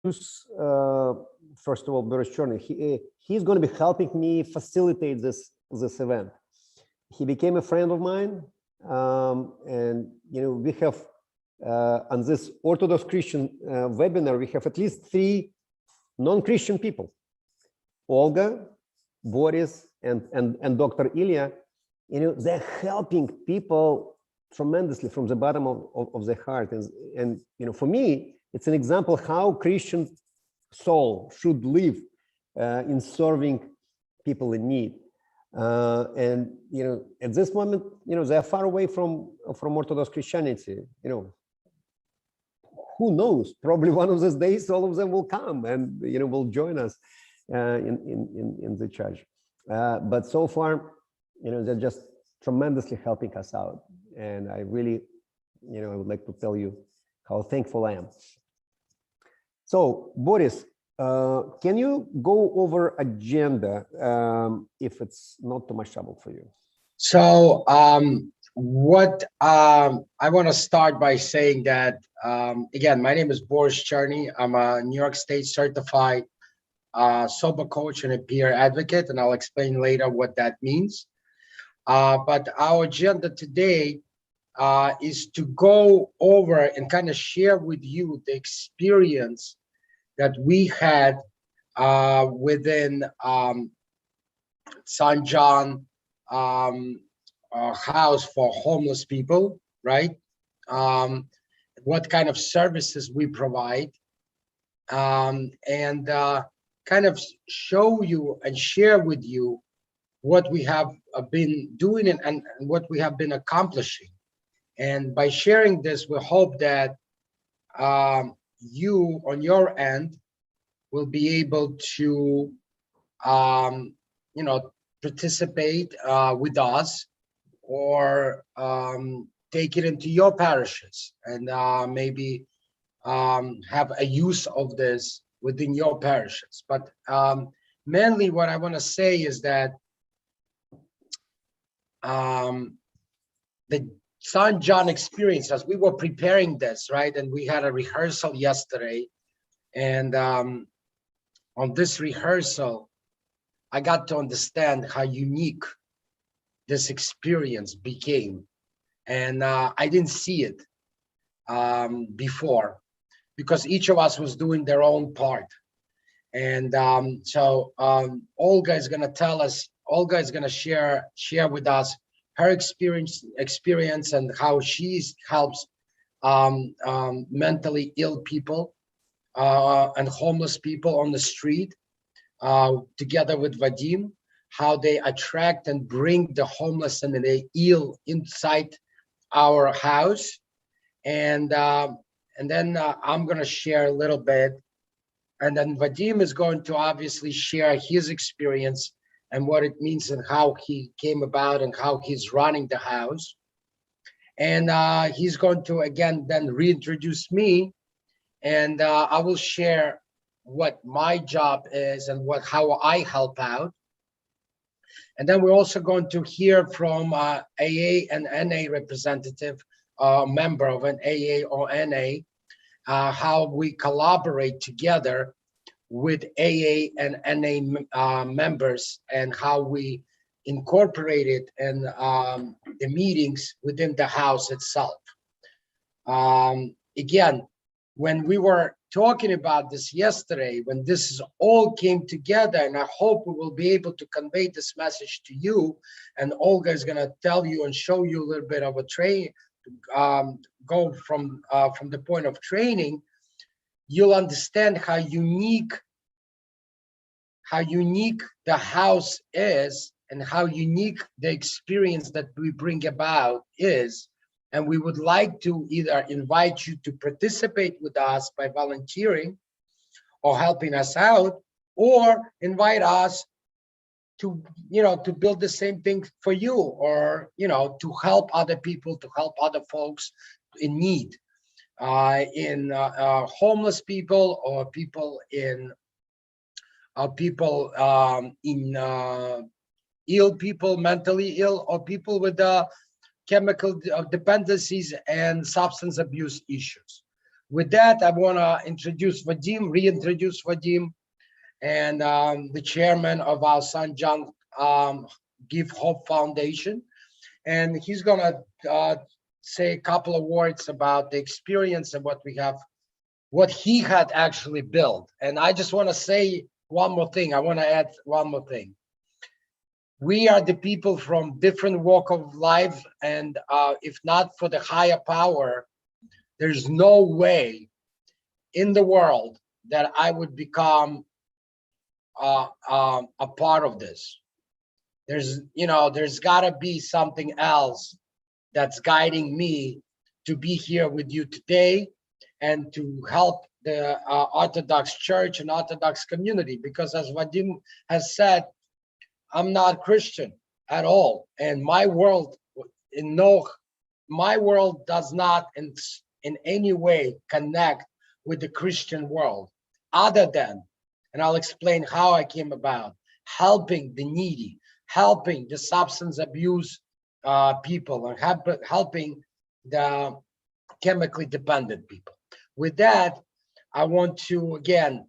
first of all, Boris Cherny. He's going to be helping me facilitate this event. He became a friend of mine, and we have on this Orthodox Christian webinar, we have at least 3 non-Christian people: Olga, Boris, and Dr. Ilya. They're helping people tremendously from the bottom of their heart, and for me, it's an example how Christian soul should live in serving people in need. And at this moment, they are far away from Orthodox Christianity. Who knows? Probably one of these days, all of them will come and will join us in the church. But so far, they're just tremendously helping us out, and I really, I would like to tell you how thankful I am. So, Boris, can you go over agenda if it's not too much trouble for you? So what I want to start by saying that, again, my name is Boris Cherny. I'm a New York State certified sober coach and a peer advocate, and I'll explain later what that means. But our agenda today is to go over and kind of share with you the experience that we had within St. John house for homeless people, right? What kind of services we provide, and kind of show you and share with you what we have been doing and what we have been accomplishing. And by sharing this, we hope that you on your end will be able to participate with us, or take it into your parishes and maybe have a use of this within your parishes. But mainly what I want to say is that the St. John experience, as we were preparing this, right, and we had a rehearsal yesterday, and on this rehearsal, I got to understand how unique this experience became. And I didn't see it before, because each of us was doing their own part. And so Olga is going to tell us, Olga is going to share with us her experience and how she helps mentally ill people and homeless people on the street, together with Vadim, how they attract and bring the homeless and the ill inside our house. And then I'm going to share a little bit, and then Vadim is going to obviously share his experience and what it means and how he came about and how he's running the house. And he's going to again then reintroduce me, and I will share what my job is and how I help out. And then we're also going to hear from AA and NA representative, member of an AA or NA, how we collaborate together with AA and NA members, and how we incorporate it in the meetings within the house itself. Again, when we were talking about this yesterday, when this is all came together, and I hope we will be able to convey this message to you, and Olga is going to tell you and show you a little bit of a go from the point of training, you'll understand how unique the house is, and how unique the experience that we bring about is. And we would like to either invite you to participate with us by volunteering or helping us out, or invite us to, to build the same thing for you, or, to help other people, to help other folks in need, in homeless people, or people in ill people, mentally ill, or people with chemical dependencies and substance abuse issues. With that, I want to reintroduce Vadim, and the chairman of our St. John Give Hope Foundation. And he's going to say a couple of words about the experience and what he had actually built. And I just want to say one more thing. I want to add one more thing. We are the people from different walk of life, and if not for the higher power, there's no way in the world that I would become a part of this. There's got to be something else that's guiding me to be here with you today and to help the Orthodox Church and Orthodox community, because as Vadim has said, I'm not Christian at all, and my world does not in any way connect with the Christian world, other than, and I'll explain how I came about, helping the needy, helping the substance abuse people, and helping the chemically dependent people. With that, I want to again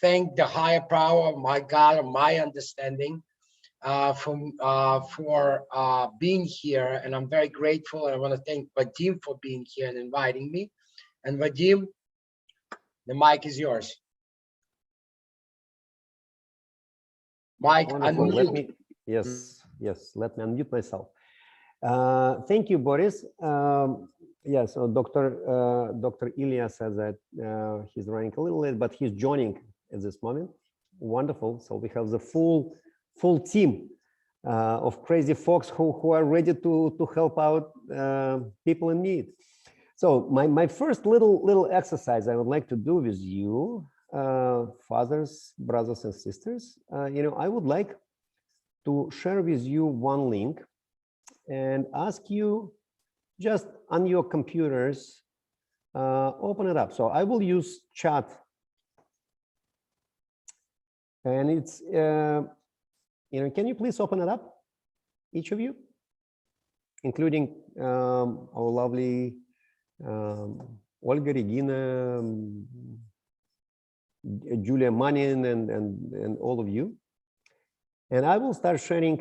thank the higher power of my God and my understanding for being here, and I'm very grateful. And I want to thank Vadim for being here and inviting me. And Vadim, the mic is yours. Mike, Wonderful. unmute. Yes, let me unmute myself. Thank you, Boris. Yes, so Dr. Ilya says that he's running a little late, but he's joining at this moment. Wonderful. So we have the full team of crazy folks who are ready to help out people in need. So my first little exercise I would like to do with you, fathers, brothers and sisters, I would like to share with you one link and ask you just on your computers, open it up. So I will use chat, and it's, can you please open it up, each of you, including our lovely Olga, Regina, Julia Manin, and all of you. And I will start sharing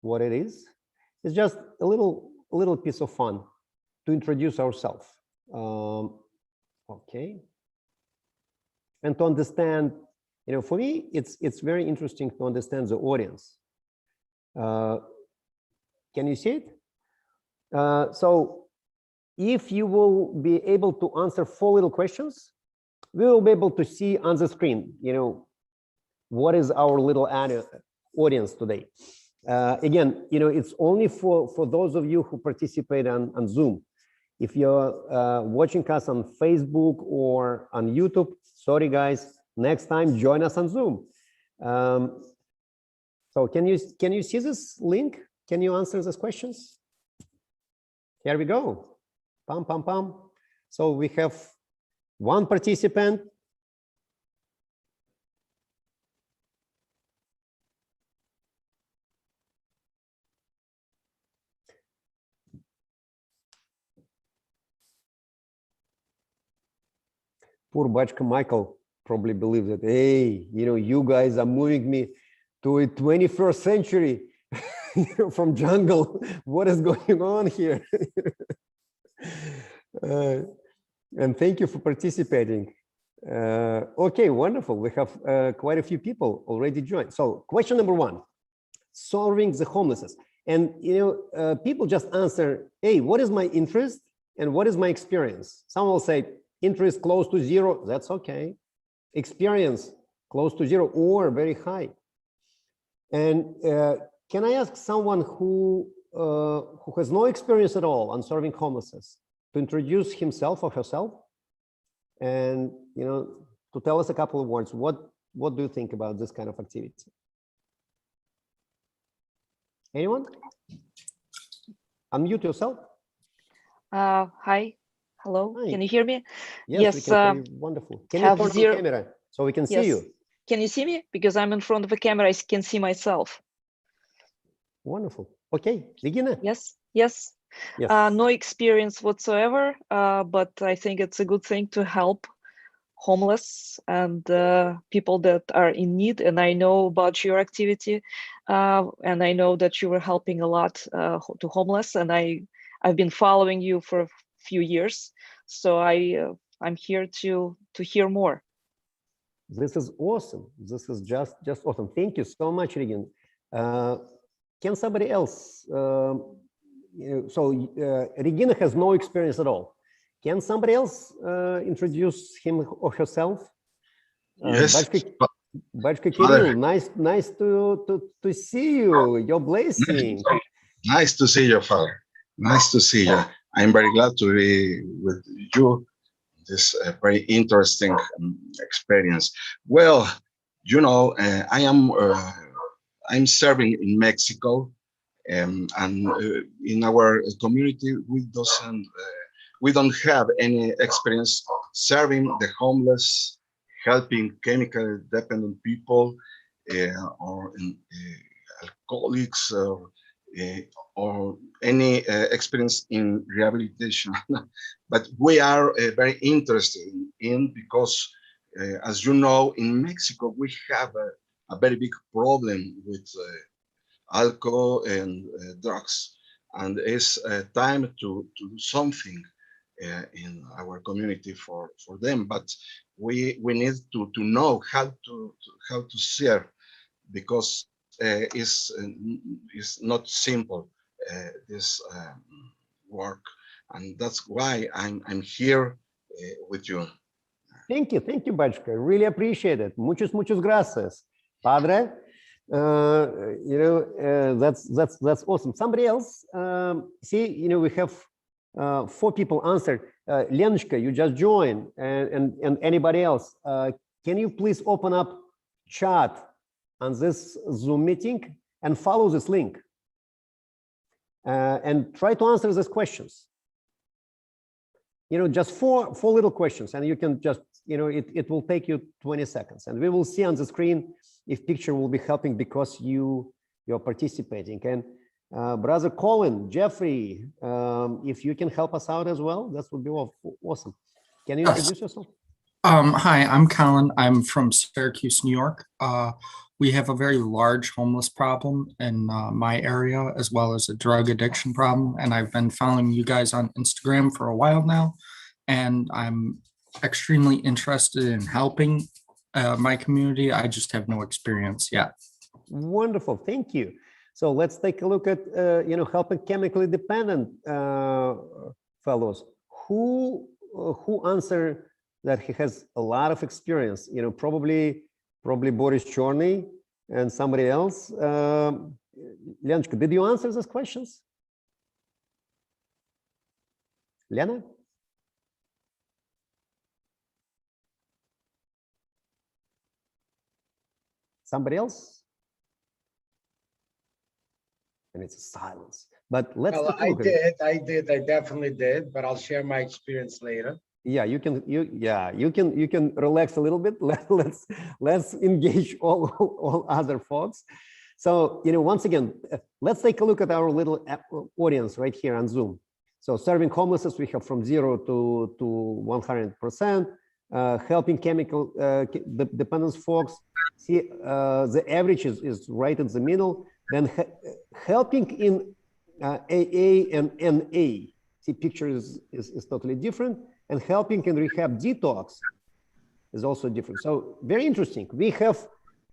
what it is. It's just a little piece of fun to introduce ourselves. Okay. And to understand, for me, it's very interesting to understand the audience. Can you see it? So if you will be able to answer 4 little questions, we will be able to see on the screen, what is our little audience today. Again, it's only for those of you who participate on Zoom. If you're watching us on Facebook or on YouTube, sorry guys, next time join us on Zoom. So can you see this link? Can you answer these questions? Here we go. Pam, pam, pam. So we have 1 participant. Poor Bachka Michael probably believes that, hey, you guys are moving me to a 21st century from jungle. What is going on here? And thank you for participating. Okay, wonderful. We have quite a few people already joined. So question number 1, solving the homelessness. And, people just answer, hey, what is my interest and what is my experience? Some will say interest close to 0. That's okay. Experience close to 0 or very high. And can I ask someone who has no experience at all on solving homelessness to introduce himself or herself, and to tell us a couple of words? What do you think about this kind of activity? Anyone? Unmute yourself. Hi. Hello. Hi. Can you hear me? Yes, we can hear you. Wonderful. Can you turn on the camera so we can see you? Can you see me? Because I'm in front of the camera, I can see myself. Wonderful. Okay, Regina. Yes. Yes. No experience whatsoever, but I think it's a good thing to help homeless and people that are in need. And I know about your activity, and I know that you were helping a lot to homeless. And I've been following you for a few years, so I'm here to hear more. This is awesome. This is just awesome. Thank you so much, Regina. Can somebody else? Regina has no experience at all. Can somebody else introduce him or herself? Yes. Bachka Kirill, nice to see you. Your blessing. Nice to see you, Father. Nice to see you. I'm very glad to be with you. This very interesting experience. Well, you know, I'm serving in Mexico, and in our community we don't have any experience serving the homeless, helping chemical dependent people, or alcoholics, or any experience in rehabilitation. But we are very interested in, because as you know, in Mexico we have a very big problem with alcohol and drugs, and it's time to do something in our community for them. But we need to know how to serve, because it's not simple, this work, and that's why I'm here with you. Thank you, Bachka. Really appreciate it. Muchas gracias, Padre. That's awesome. Somebody else? See, we have 4 people answered. Lenочка, you just joined, and anybody else? Can you please open up chat on this Zoom meeting and follow this link and try to answer these questions? Just four little questions, and you can just, it will take you 20 seconds, and we will see on the screen if picture will be helping, because you're participating. And Brother Colin, Jeffrey, if you can help us out as well, that would be awesome. Can you introduce yourself? Hi, I'm Colin. I'm from Syracuse, New York. We have a very large homeless problem in my area, as well as a drug addiction problem. And I've been following you guys on Instagram for a while now, and I'm extremely interested in helping my community. I just have no experience yet. Wonderful, thank you. So let's take a look at helping chemically dependent fellows. Who answered that he has a lot of experience? Probably Boris Chorny and somebody else. Lenочка, did you answer those questions? Lena? Somebody else? And it's a silence. But let's. Well, I definitely did, but I'll share my experience later. Yeah, you can relax a little bit. Let's engage all other folks. So, once again, let's take a look at our little audience right here on Zoom. So serving homelessness, we have from 0 to 100%. Helping chemical dependence folks, see the average is right in the middle. Then helping in AA and NA, see picture is totally different. And helping in rehab detox is also different. So very interesting. We have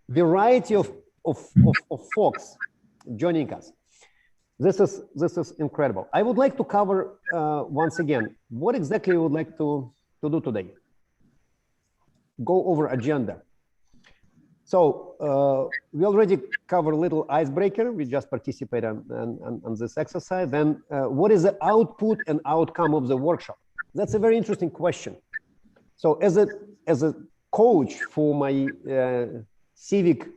variety of folks joining us. This is incredible. I would like to cover once again what exactly we would like to do today. Go over agenda. So we already covered a little icebreaker. We just participated on this exercise. Then what is the output and outcome of the workshop? That's a very interesting question. So as a coach for my civic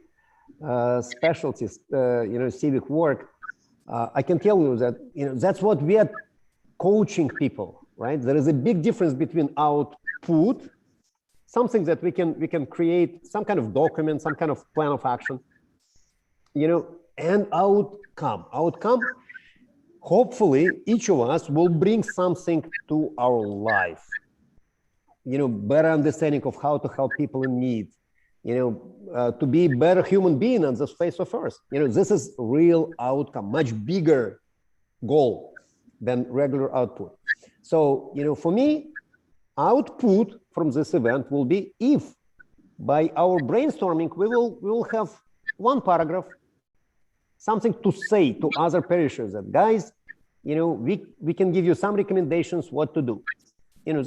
specialties, civic work, I can tell you that that's what we are coaching people, right? There is a big difference between output, something that we can create, some kind of document, some kind of plan of action, and outcome. hopefully each of us will bring something to our life. Better understanding of how to help people in need, to be a better human being on the face of earth. This is real outcome, much bigger goal than regular output. So, for me, output from this event will be if by our brainstorming, we will have one paragraph, something to say to other parishioners that, guys, we can give you some recommendations what to do.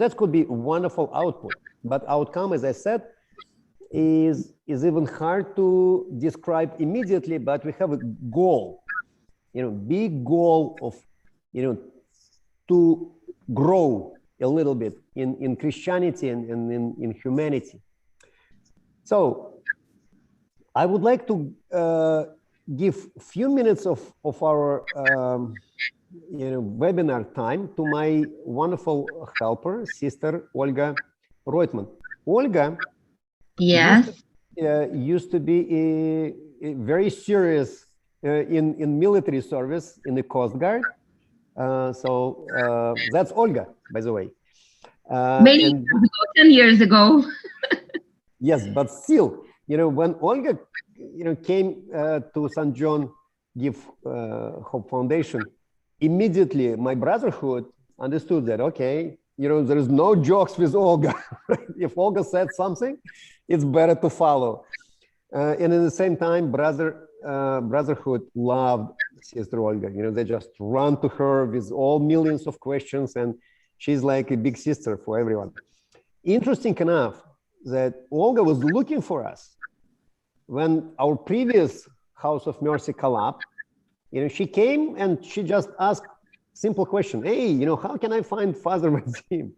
That could be wonderful output, but outcome, as I said, is even hard to describe immediately, but we have a goal, big goal of, to grow a little bit in Christianity and in humanity. So I would like to give a few minutes of our webinar time to my wonderful helper, Sister Olga Reutman. Olga, yes, used to be a very serious in military service in the Coast Guard. So that's Olga, by the way. Many years ago, 10 years ago. Yes, but still, when Olga, came to St. John Give Hope Foundation, immediately my brotherhood understood that, okay, there is no jokes with Olga. If Olga said something, it's better to follow. And at the same time, brotherhood loved Sister Olga. They just run to her with all millions of questions, and she's like a big sister for everyone. Interesting enough that Olga was looking for us when our previous House of Mercy collapsed. She came and she just asked simple question, hey, how can I find Father Vadim?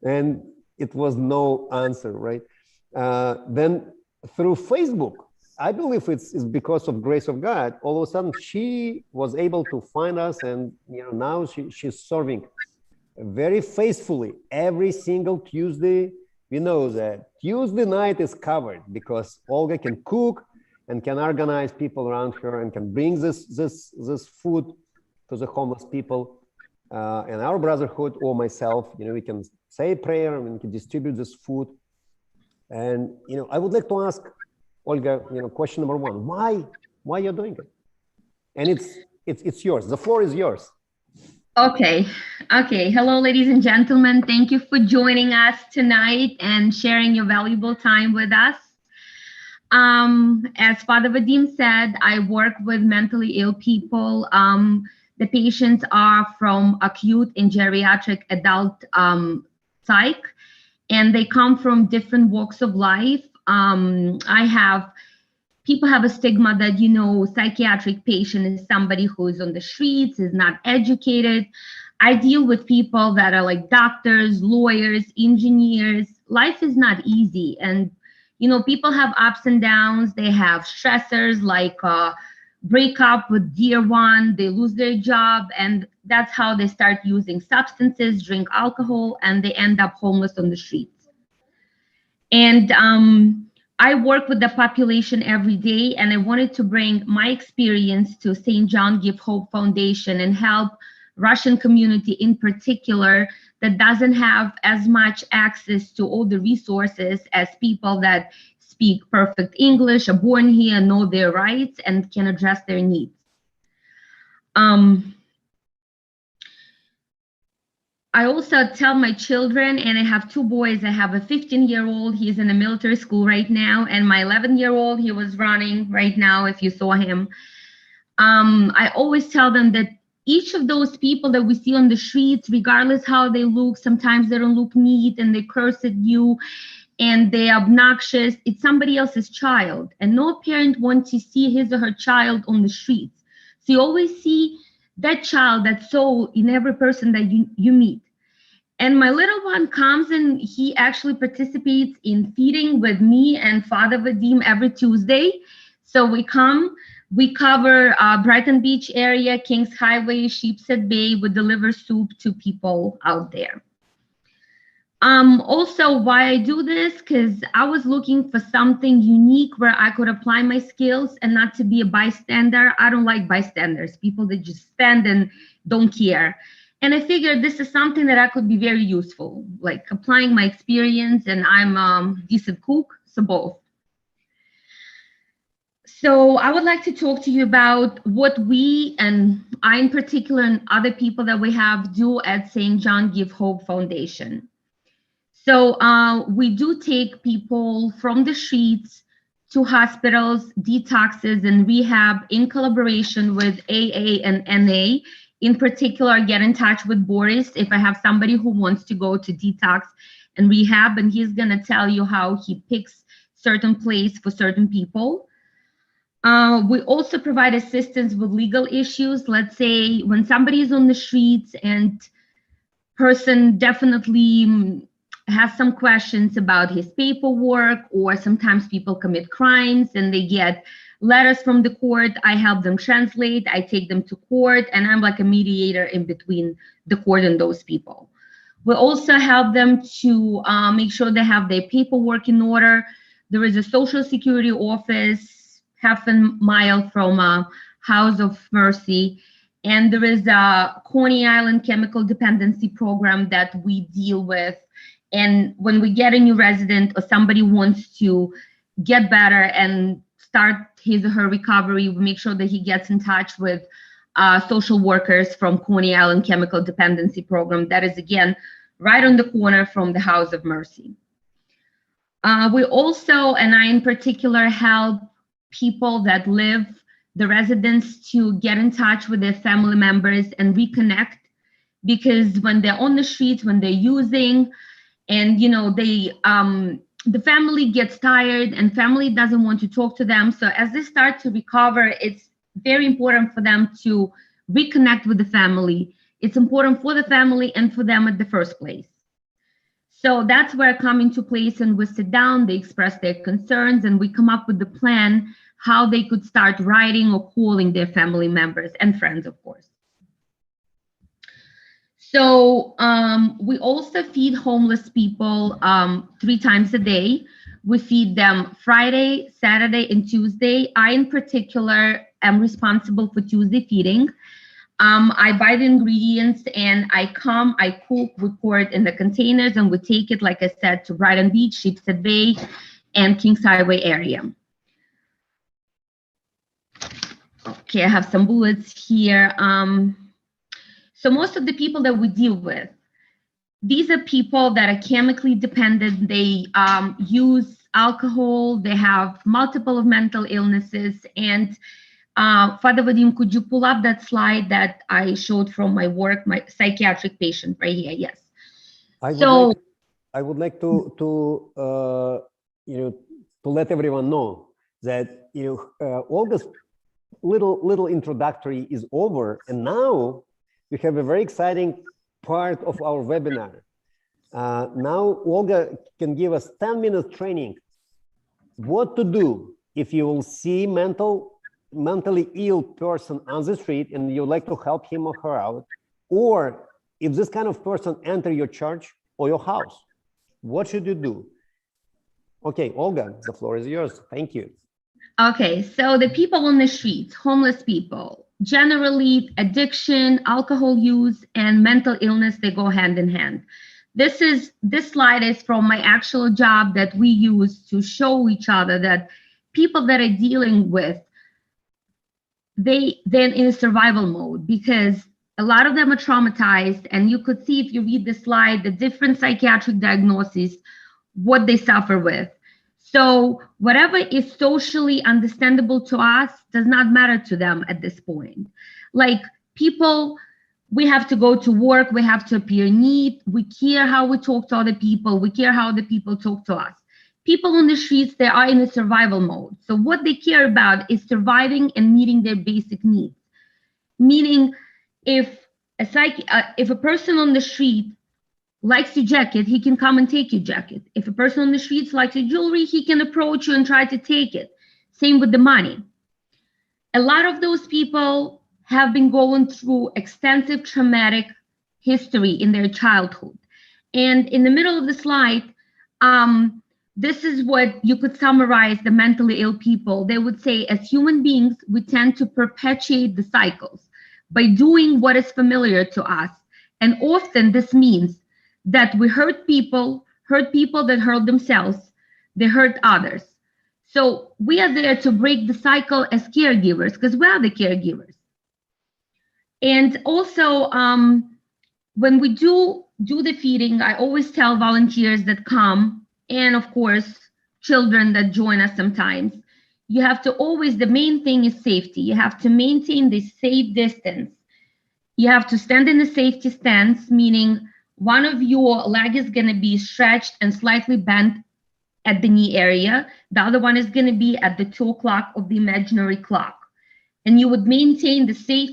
And it was no answer, right? Then through Facebook, I believe it's because of grace of God, all of a sudden she was able to find us, and now she's serving very faithfully every single Tuesday. We know that Tuesday night is covered because Olga can cook and can organize people around her and can bring this food to the homeless people. And our brotherhood or myself, we can say a prayer and we can distribute this food. And I would like to ask Olga, question number one: why you're doing it? And it's yours. The floor is yours. Okay. Hello, ladies and gentlemen. Thank you for joining us tonight and sharing your valuable time with us. As Father Vadim said, I work with mentally ill people. The patients are from acute and geriatric adult psych, and they come from different walks of life. People have a stigma that, psychiatric patient is somebody who's on the streets, is not educated. I deal with people that are like doctors, lawyers, engineers. Life is not easy. And, people have ups and downs. They have stressors like break up with dear one, they lose their job, and that's how they start using substances, drink alcohol, and they end up homeless on the streets. And I work with the population every day, and I wanted to bring my experience to St. John Give Hope Foundation and help Russian community in particular that doesn't have as much access to all the resources as people that speak perfect English, are born here, know their rights, and can address their needs. I also tell my children, and I have two boys. I have a 15-year-old, he's in a military school right now, and my 11-year-old, he was running right now, if you saw him. I always tell them that each of those people that we see on the streets, regardless how they look, sometimes they don't look neat and they curse at you and they're obnoxious, it's somebody else's child. And no parent wants to see his or her child on the streets. So you always see that child, that soul in every person that you meet. And my little one comes and he actually participates in feeding with me and Father Vadim every Tuesday. So we come, we cover Brighton Beach area, Kings Highway, Sheepshead Bay. We deliver soup to people out there. Also, why I do this, because I was looking for something unique where I could apply my skills and not to be a bystander. I don't like bystanders, people that just stand and don't care. And I figured this is something that I could be very useful, like applying my experience, and I'm a decent cook, so both. So I would like to talk to you about what we, and I in particular, and other people that we have do at St. John Give Hope Foundation. So we do take people from the streets to hospitals, detoxes, and rehab in collaboration with AA and NA. In particular, get in touch with Boris if I have somebody who wants to go to detox and rehab, and he's gonna tell you how he picks certain place for certain people. We also provide assistance with legal issues. Let's say when somebody is on the streets and person definitely has some questions about his paperwork, or sometimes people commit crimes and they get letters from the court. I help them translate, I take them to court, and I'm like a mediator in between the court and those people. We also help them to make sure they have their paperwork in order. There is a Social Security office half a mile from House of Mercy. And there is a Coney Island chemical dependency program that we deal with. And when we get a new resident or somebody wants to get better and start his or her recovery, we make sure that he gets in touch with social workers from Coney Island chemical dependency program. That is, again, right on the corner from the House of Mercy. We also, and I in particular, help people that live, the residents, to get in touch with their family members and reconnect, because when they're on the streets, when they're using, and you know, they the family gets tired and family doesn't want to talk to them. So as they start to recover, it's very important for them to reconnect with the family. It's important for the family and for them at the first place. So that's where I come into place, and we sit down, they express their concerns, and we come up with the plan how they could start writing or calling their family members and friends, of course. So we also feed homeless people 3 times a day. We feed them Friday, Saturday, and Tuesday. I, in particular, am responsible for Tuesday feeding. I buy the ingredients and I come, I cook, we pour it in the containers, and we take it, like I said, to Brighton Beach, Sheepshead Bay, and Kings Highway area. Okay, I have some bullets here. So most of the people that we deal with, these are people that are chemically dependent. They use alcohol, they have multiple mental illnesses. And Father Vadim, could you pull up that slide that I showed from my work, my psychiatric patient right here? Yes. I would like to let everyone know that Olga's little introductory is over, and now we have a very exciting part of our webinar. Now Olga can give us 10-minute training what to do if you will see mentally ill person on the street and you'd like to help him or her out, or if this kind of person enter your church or your house, what should you do? Okay, Olga, the floor is yours. Thank you. Okay, so the people on the streets, homeless people, generally addiction, alcohol use, and mental illness, they go hand in hand. This slide is from my actual job that we use to show each other that people that are dealing with, they're in a survival mode, because a lot of them are traumatized, and you could see if you read the slide, the different psychiatric diagnoses, what they suffer with. So whatever is socially understandable to us does not matter to them at this point. Like people, we have to go to work, we have to appear neat, we care how we talk to other people, we care how the people talk to us. People on the streets, they are in a survival mode. So what they care about is surviving and meeting their basic needs. Meaning if a person on the street likes your jacket, he can come and take your jacket. If a person on the streets likes your jewelry, he can approach you and try to take it. Same with the money. A lot of those people have been going through extensive traumatic history in their childhood. And in the middle of the slide, this is what you could summarize the mentally ill people. They would say, as human beings, we tend to perpetuate the cycles by doing what is familiar to us. And often this means that we hurt people that hurt themselves, they hurt others. So we are there to break the cycle as caregivers, because we are the caregivers. And also, when we do the feeding, I always tell volunteers that come, and of course, children that join us sometimes, you have to always, the main thing is safety. You have to maintain this safe distance. You have to stand in a safety stance, meaning one of your leg is going to be stretched and slightly bent at the knee area. The other one is going to be at the toe clock of the imaginary clock. And you would maintain the safe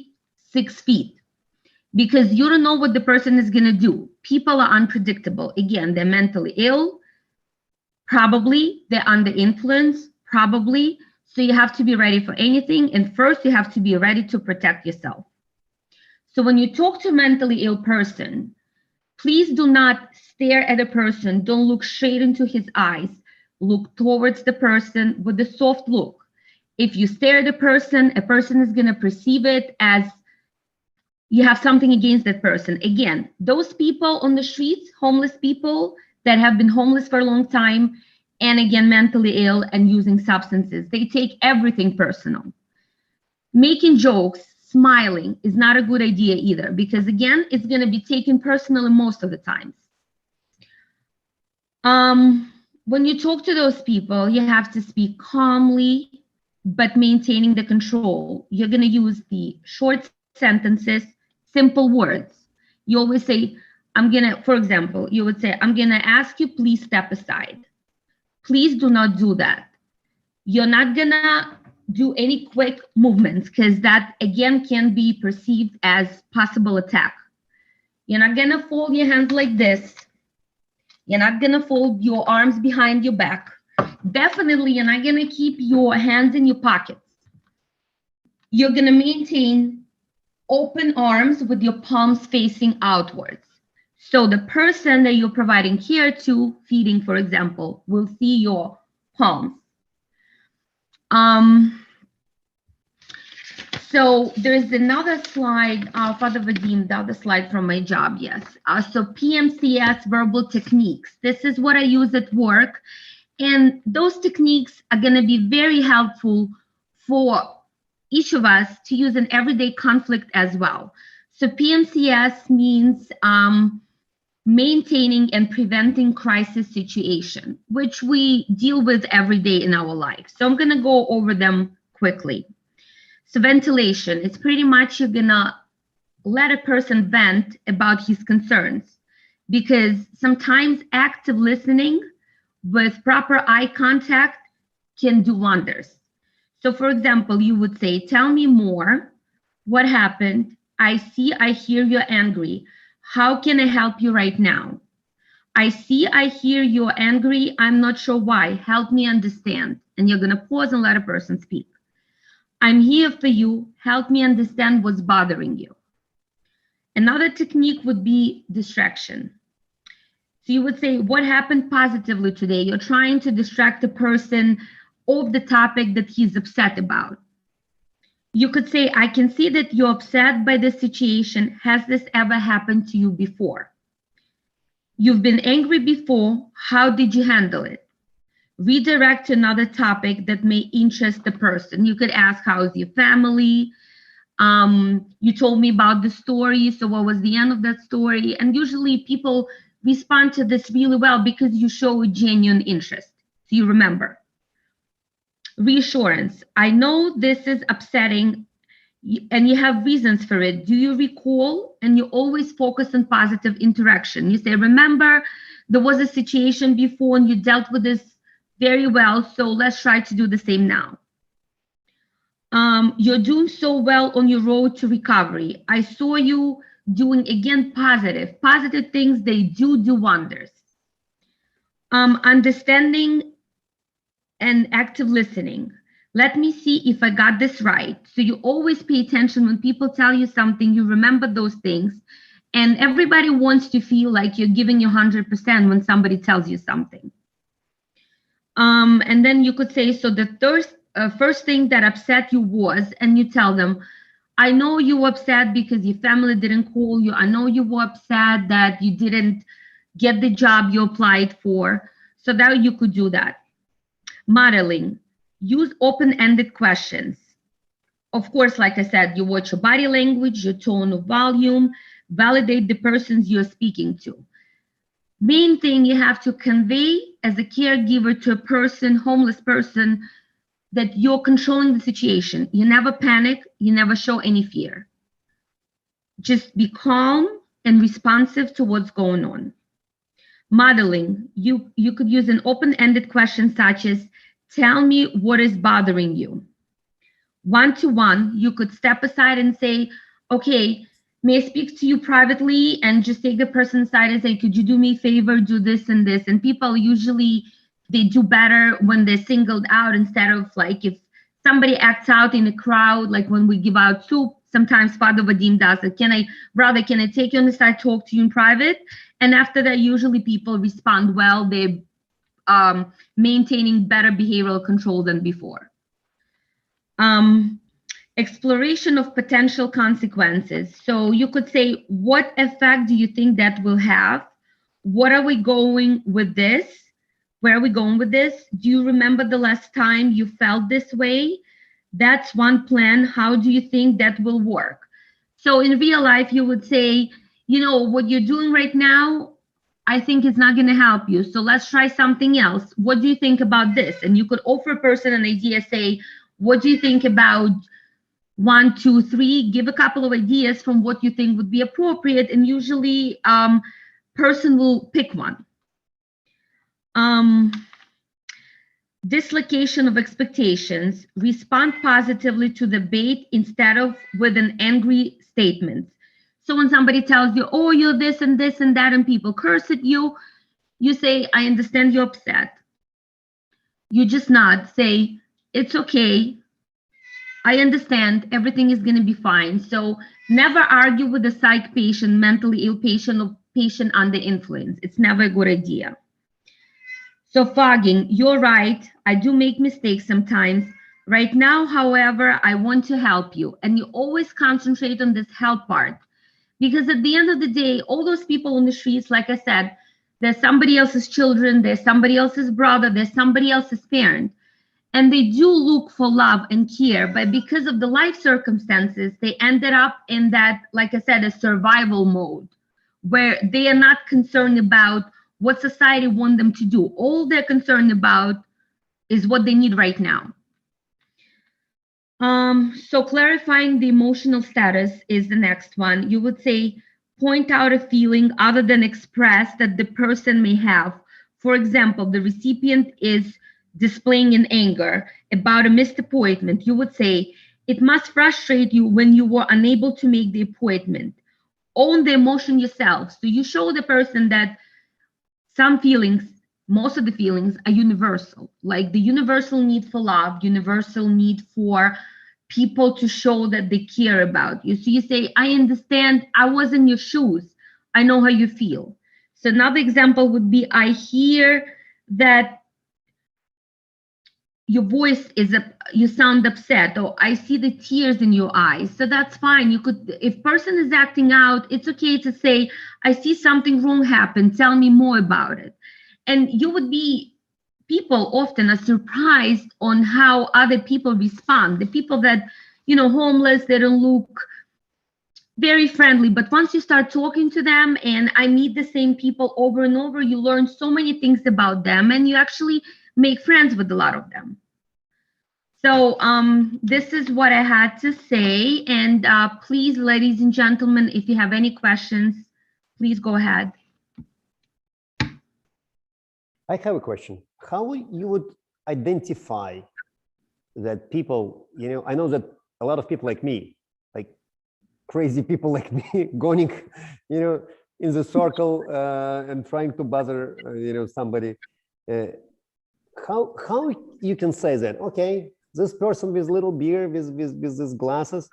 6 feet, because you don't know what the person is going to do. People are unpredictable. Again, they're mentally ill. Probably they're under influence, probably. So you have to be ready for anything. And first you have to be ready to protect yourself. So when you talk to a mentally ill person, please do not stare at a person. Don't look straight into his eyes. Look towards the person with a soft look. If you stare at a person is going to perceive it as you have something against that person. Again, those people on the streets, homeless people that have been homeless for a long time, and again, mentally ill and using substances, they take everything personal. Making jokes, smiling is not a good idea either, because again, it's going to be taken personally most of the times. When you talk to those people, you have to speak calmly, but maintaining the control. You're going to use the short sentences, simple words. You always say, for example, you would say, I'm going to ask you, please step aside. Please do not do that. You're not going to do any quick movements, because that, again, can be perceived as possible attack. You're not going to fold your hands like this. You're not going to fold your arms behind your back. Definitely, you're not going to keep your hands in your pockets. You're going to maintain open arms with your palms facing outwards. So the person that you're providing care to, feeding, for example, will see your palms. So there's another slide, Father Vadim, the other slide from my job, yes. So PMCS verbal techniques. This is what I use at work. And those techniques are going to be very helpful for each of us to use in everyday conflict as well. So PMCS means maintaining and preventing crisis situation, which we deal with every day in our life. So I'm going to go over them quickly. So ventilation, it's pretty much you're going to let a person vent about his concerns, because sometimes active listening with proper eye contact can do wonders. So for example, you would say, tell me more. What happened? I hear you're angry. How can I help you right now? I hear you're angry. I'm not sure why. Help me understand. And you're going to pause and let a person speak. I'm here for you. Help me understand what's bothering you. Another technique would be distraction. So you would say, what happened positively today? You're trying to distract the person of the topic that he's upset about. You could say, I can see that you're upset by this situation. Has this ever happened to you before? You've been angry before. How did you handle it? Redirect to another topic that may interest the person. You could ask, how's your family? You told me about the story. So what was the end of that story? And usually people respond to this really well because you show a genuine interest. So you remember. Reassurance. I know this is upsetting and you have reasons for it. Do you recall? And you always focus on positive interaction. You say, remember, there was a situation before and you dealt with this very well. So let's try to do the same now. You're doing so well on your road to recovery. I saw you doing, again, positive things. They do wonders. Understanding and active listening. Let me see if I got this right. So you always pay attention when people tell you something, you remember those things And everybody wants to feel like you're giving your 100% when somebody tells you something. And then you could say, so the first thing that upset you was, and you tell them, I know you were upset because your family didn't call you. I know you were upset that you didn't get the job you applied for. So that you could do that. Modeling, use open-ended questions. Of course, like I said, you watch your body language, your tone of volume, validate the persons you're speaking to. Main thing you have to convey as a caregiver to a person, homeless person, that you're controlling the situation. You never panic, you never show any fear. Just be calm and responsive to what's going on. Modeling, you could use an open-ended question such as, tell me what is bothering you. One-to-one, you could step aside and say, okay, may I speak to you privately, and just take the person aside and say, could you do me a favor, do this and this? And people usually, they do better when they're singled out, instead of like if somebody acts out in a crowd, like when we give out soup, sometimes Father Vadim does it. Can I take you on the side, talk to you in private? And after that, usually people respond well. They're maintaining better behavioral control than before. Exploration of potential consequences. So you could say, what effect do you think that will have? What are we going with this? Where are we going with this? Do you remember the last time you felt this way? That's one plan. How do you think that will work? So in real life, you would say, you know, what you're doing right now, I think it's not going to help you. So let's try something else. What do you think about this? And you could offer a person an idea, say, what do you think about 1, 2, 3? Give a couple of ideas from what you think would be appropriate, and usually person will pick one. Dislocation of expectations. Respond positively to the bait instead of with an angry statement. So when somebody tells you, oh, you're this and this and that, and people curse at you, you say, I understand you're upset. You just nod, say, it's okay. I understand, everything is going to be fine. So never argue with a psych patient, mentally ill patient, or patient under influence. It's never a good idea. So fogging, you're right. I do make mistakes sometimes. Right now, however, I want to help you. And you always concentrate on this help part. Because at the end of the day, all those people on the streets, like I said, there's somebody else's children, there's somebody else's brother, there's somebody else's parent. And they do look for love and care, but because of the life circumstances, they ended up in that, like I said, a survival mode, where they are not concerned about what society wants them to do. All they're concerned about is what they need right now. So clarifying the emotional status is the next one. You would say, point out a feeling other than express that the person may have. For example, the recipient is displaying an anger about a missed appointment. You would say, it must frustrate you when you were unable to make the appointment. Own the emotion yourself. So you show the person that some feelings, most of the feelings are universal, like the universal need for love, universal need for people to show that they care about you. So you say, I understand, I was in your shoes. I know how you feel. So another example would be, I hear that your voice is, you sound upset, or I see the tears in your eyes. So that's fine. You could, if person is acting out, it's okay to say, I see something wrong happen. Tell me more about it. And you would be, people often are surprised on how other people respond. The people that, you know, homeless, they don't look very friendly, but once you start talking to them, and I meet the same people over and over, you learn so many things about them, and you actually make friends with a lot of them. So this is what I had to say. And please, ladies and gentlemen, if you have any questions, please go ahead. I have a question. How you would identify that people, you know, I know that a lot of people like me, like crazy people like me, going, you know, in the circle and trying to bother, you know, somebody. How you can say that, okay, this person with little beard, with these glasses,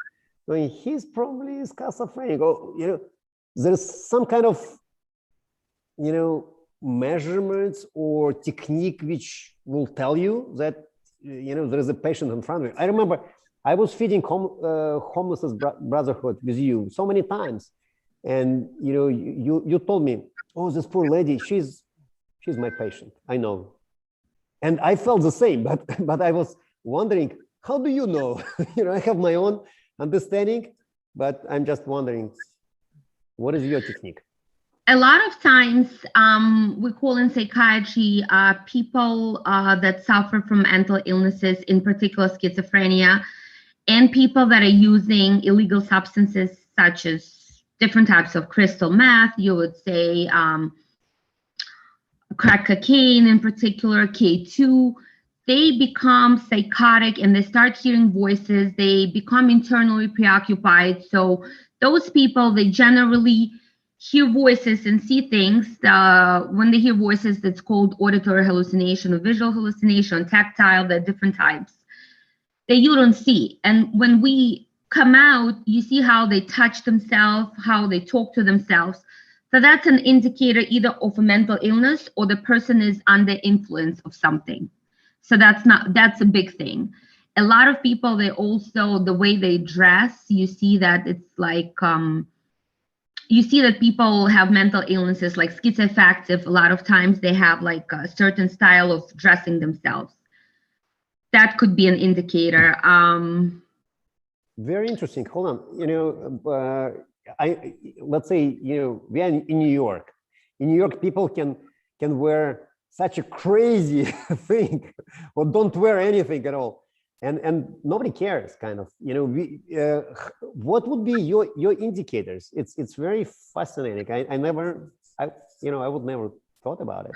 I mean, he's probably schizophrenic, or, you know, there's some kind of, measurements or technique which will tell you that, there is a patient in front of you. I remember I was feeding homelessness brotherhood with you so many times. And, you told me, oh, this poor lady, she's my patient. I know. And I felt the same, but I was wondering, how do you know? I have my own understanding, but I'm just wondering, what is your technique? A lot of times, we call in psychiatry people that suffer from mental illnesses, in particular schizophrenia, and people that are using illegal substances such as different types of crystal meth, you would say crack cocaine in particular, K2. They become psychotic and they start hearing voices. They become internally preoccupied. So those people, they generally hear voices and see things. When they hear voices, that's called auditory hallucination or visual hallucination, tactile, there are different types that you don't see. And when we come out, you see how they touch themselves, how they talk to themselves. So that's an indicator either of a mental illness or the person is under influence of something. So that's a big thing. A lot of people, they also, the way they dress, you see that it's like, you see that people have mental illnesses like schizoaffective. A lot of times they have like a certain style of dressing themselves. That could be an indicator. Very interesting. Hold on. Let's say, we are in New York. In New York, people can wear such a crazy thing or don't wear anything at all. And nobody cares, kind of. What would be your indicators? It's very fascinating. I would never thought about it.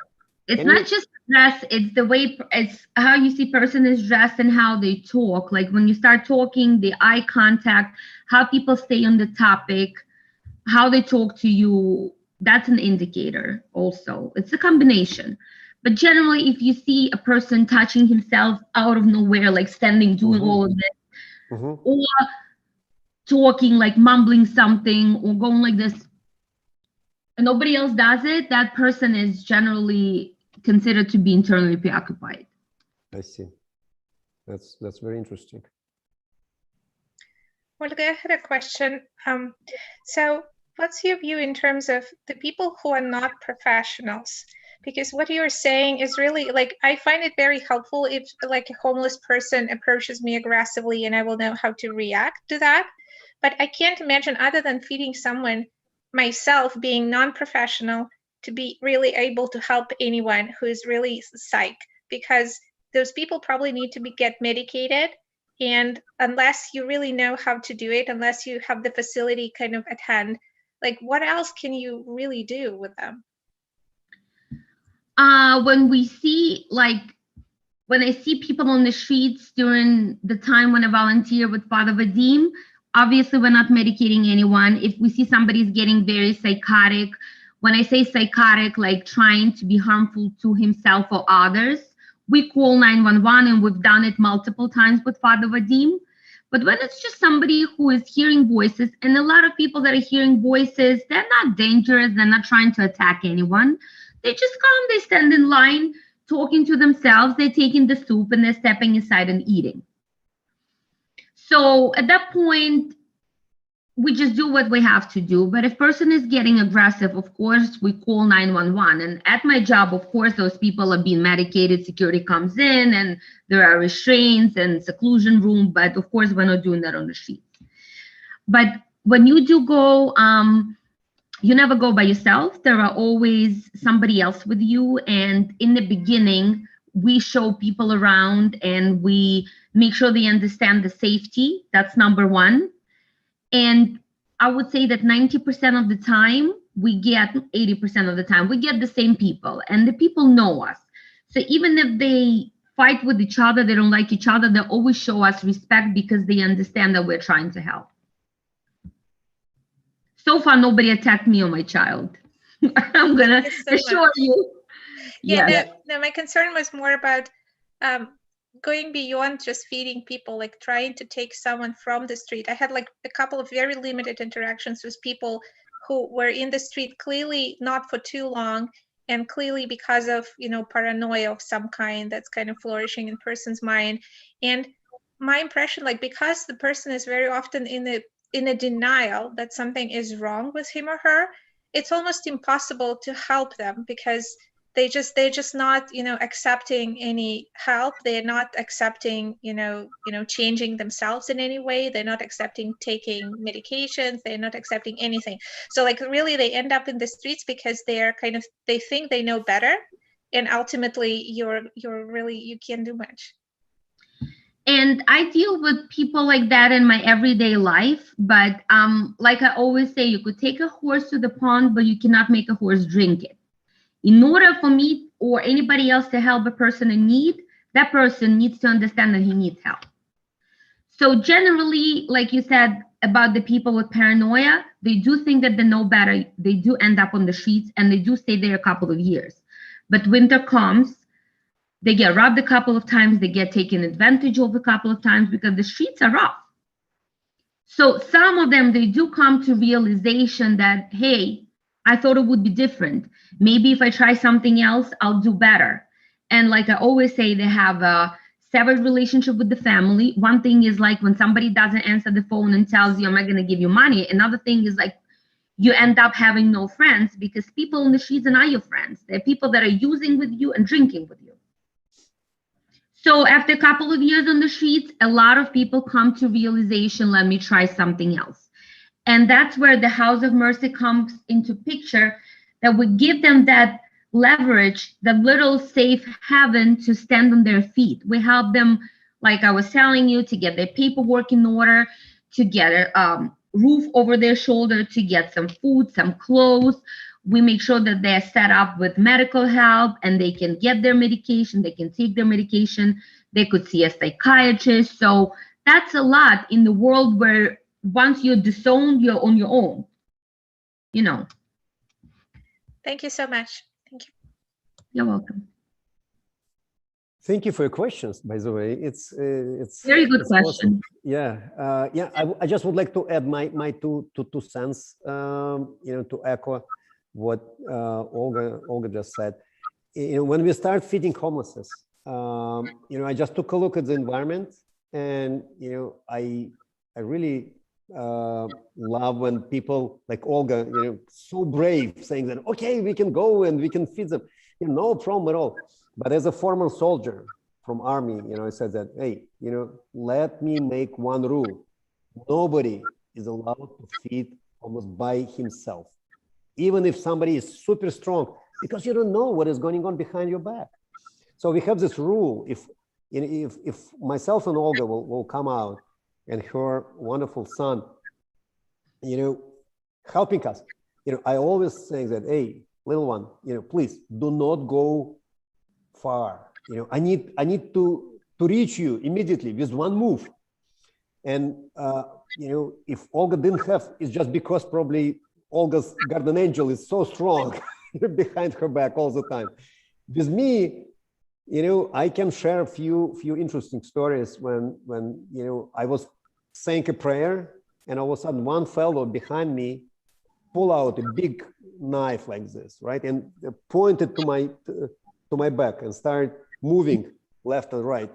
It's not just dress, it's the way, it's how you see person is dressed and how they talk. Like when you start talking, the eye contact, how people stay on the topic, how they talk to you, that's an indicator also. It's a combination. But generally, if you see a person touching himself out of nowhere, like standing, doing all of this, or talking, like mumbling something, or going like this, and nobody else does it, that person is generally considered to be internally preoccupied. I see. That's very interesting. Olga, I had a question. So what's your view in terms of the people who are not professionals? Because what you're saying is really, like, I find it very helpful if like a homeless person approaches me aggressively and I will know how to react to that. But I can't imagine, other than feeding someone, myself being non-professional, to be really able to help anyone who is really psych, because those people probably need to get medicated. And unless you really know how to do it, unless you have the facility kind of at hand, like what else can you really do with them? When we see, like, when I see people on the streets during the time when I volunteer with Father Vadim, obviously we're not medicating anyone. If we see somebody's getting very psychotic, when I say psychotic, like trying to be harmful to himself or others, we call 911, and we've done it multiple times with Father Vadim. But when it's just somebody who is hearing voices, and a lot of people that are hearing voices, they're not dangerous, they're not trying to attack anyone. They just come, they stand in line, talking to themselves, they're taking the soup and they're stepping inside and eating. So at that point, we just do what we have to do. But if person is getting aggressive, of course, we call 911. And at my job, of course, those people are being medicated. Security comes in and there are restraints and seclusion room. But of course, we're not doing that on the streets. But when you do go, you never go by yourself. There are always somebody else with you. And in the beginning, we show people around and we make sure they understand the safety. That's number one. And I would say that 90% of the time, we get 80% of the time, we get the same people, and the people know us. So even if they fight with each other, they don't like each other, they always show us respect because they understand that we're trying to help. So far, nobody attacked me or my child. I'm going to assure you. Yeah, no, my concern was more about going beyond just feeding people, like trying to take someone from the street. I had like a couple of very limited interactions with people who were in the street clearly not for too long, and clearly because of, you know, paranoia of some kind that's kind of flourishing in person's mind. And my impression, like, because the person is very often in a denial that something is wrong with him or her, it's almost impossible to help them, because they're just not, you know, accepting any help. They're not accepting, you know, changing themselves in any way. They're not accepting taking medications. They're not accepting anything. So like really they end up in the streets because they're kind of, they think they know better. And ultimately you're really, you can't do much. And I deal with people like that in my everyday life. But like I always say, you could take a horse to the pond, but you cannot make a horse drink it. In order for me or anybody else to help a person in need, that person needs to understand that he needs help. So generally, like you said about the people with paranoia, they do think that they know better. They do end up on the streets and they do stay there a couple of years. But winter comes, they get robbed a couple of times, they get taken advantage of a couple of times because the streets are rough. So some of them, they do come to realization that, hey, I thought it would be different. Maybe if I try something else, I'll do better. And like I always say, they have a severed relationship with the family. One thing is like when somebody doesn't answer the phone and tells you, I'm not going to give you money. Another thing is like you end up having no friends because people in the streets are not your friends. They're people that are using with you and drinking with you. So after a couple of years on the streets, a lot of people come to realization, let me try something else. And that's where the House of Mercy comes into picture, that would give them that leverage, that little safe haven to stand on their feet. We help them, like I was telling you, to get their paperwork in order, to get a roof over their shoulder, to get some food, some clothes. We make sure that they're set up with medical help and they can get their medication, they can take their medication, they could see a psychiatrist. So that's a lot in the world where once you're disowned, you're on your own, you know. Thank you so much. Thank you. You're welcome. Thank you for your questions, by the way. It's very good question. Awesome. Yeah, I just would like to add my two cents, you know, to echo what Olga just said. You know, when we start feeding homelessness, you know, I just took a look at the environment, and you know, I really love when people like Olga, you know, so brave, saying that, okay, we can go and we can feed them, you know, no problem at all. But as a former soldier from army, you know, I said that, hey, you know, let me make one rule. Nobody is allowed to feed almost by himself, even if somebody is super strong, because you don't know what is going on behind your back. So we have this rule. If myself and Olga will come out, and her wonderful son, you know, helping us, you know, I always say that, hey, little one, you know, please do not go far. You know, I need to reach you immediately with one move. And you know, if Olga didn't have, it's just because probably Olga's guardian angel is so strong behind her back all the time. With me, you know, I can share a few interesting stories when you know, I was saying a prayer, and all of a sudden one fellow behind me pull out a big knife like this, right, and pointed to my back and started moving left and right,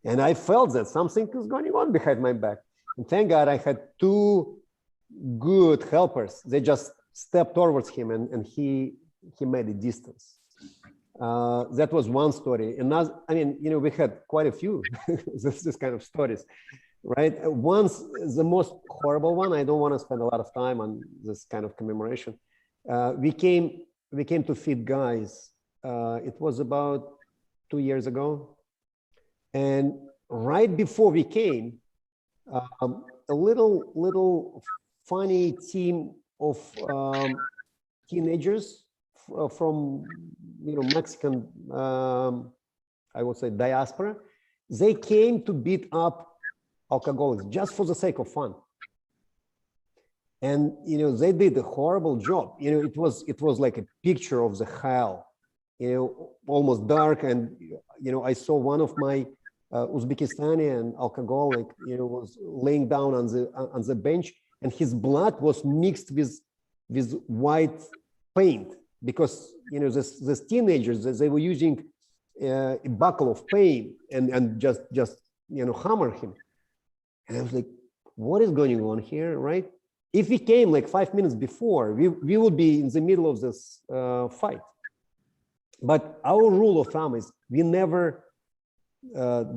and I felt that something is going on behind my back. And thank God I had two good helpers. They just stepped towards him, and he made a distance. That was one story. Another, I mean, you know, we had quite a few this kind of stories, right? Once, the most horrible one, I don't want to spend a lot of time on this kind of commemoration. We came to feed guys. It was about 2 years ago. And right before we came, a little funny team of teenagers from, you know, Mexican, I would say diaspora, they came to beat up alcoholics just for the sake of fun. And, you know, they did a horrible job. You know, it was like a picture of the hell, you know, almost dark. And, you know, I saw one of my Uzbekistani alcoholic, you know, was laying down on the bench, and his blood was mixed with with white paint, because this teenagers, they were using a buckle of paint and just hammer him. And I was like, what is going on here, right? If we came like 5 minutes before, we would be in the middle of this fight. But our rule of thumb is we never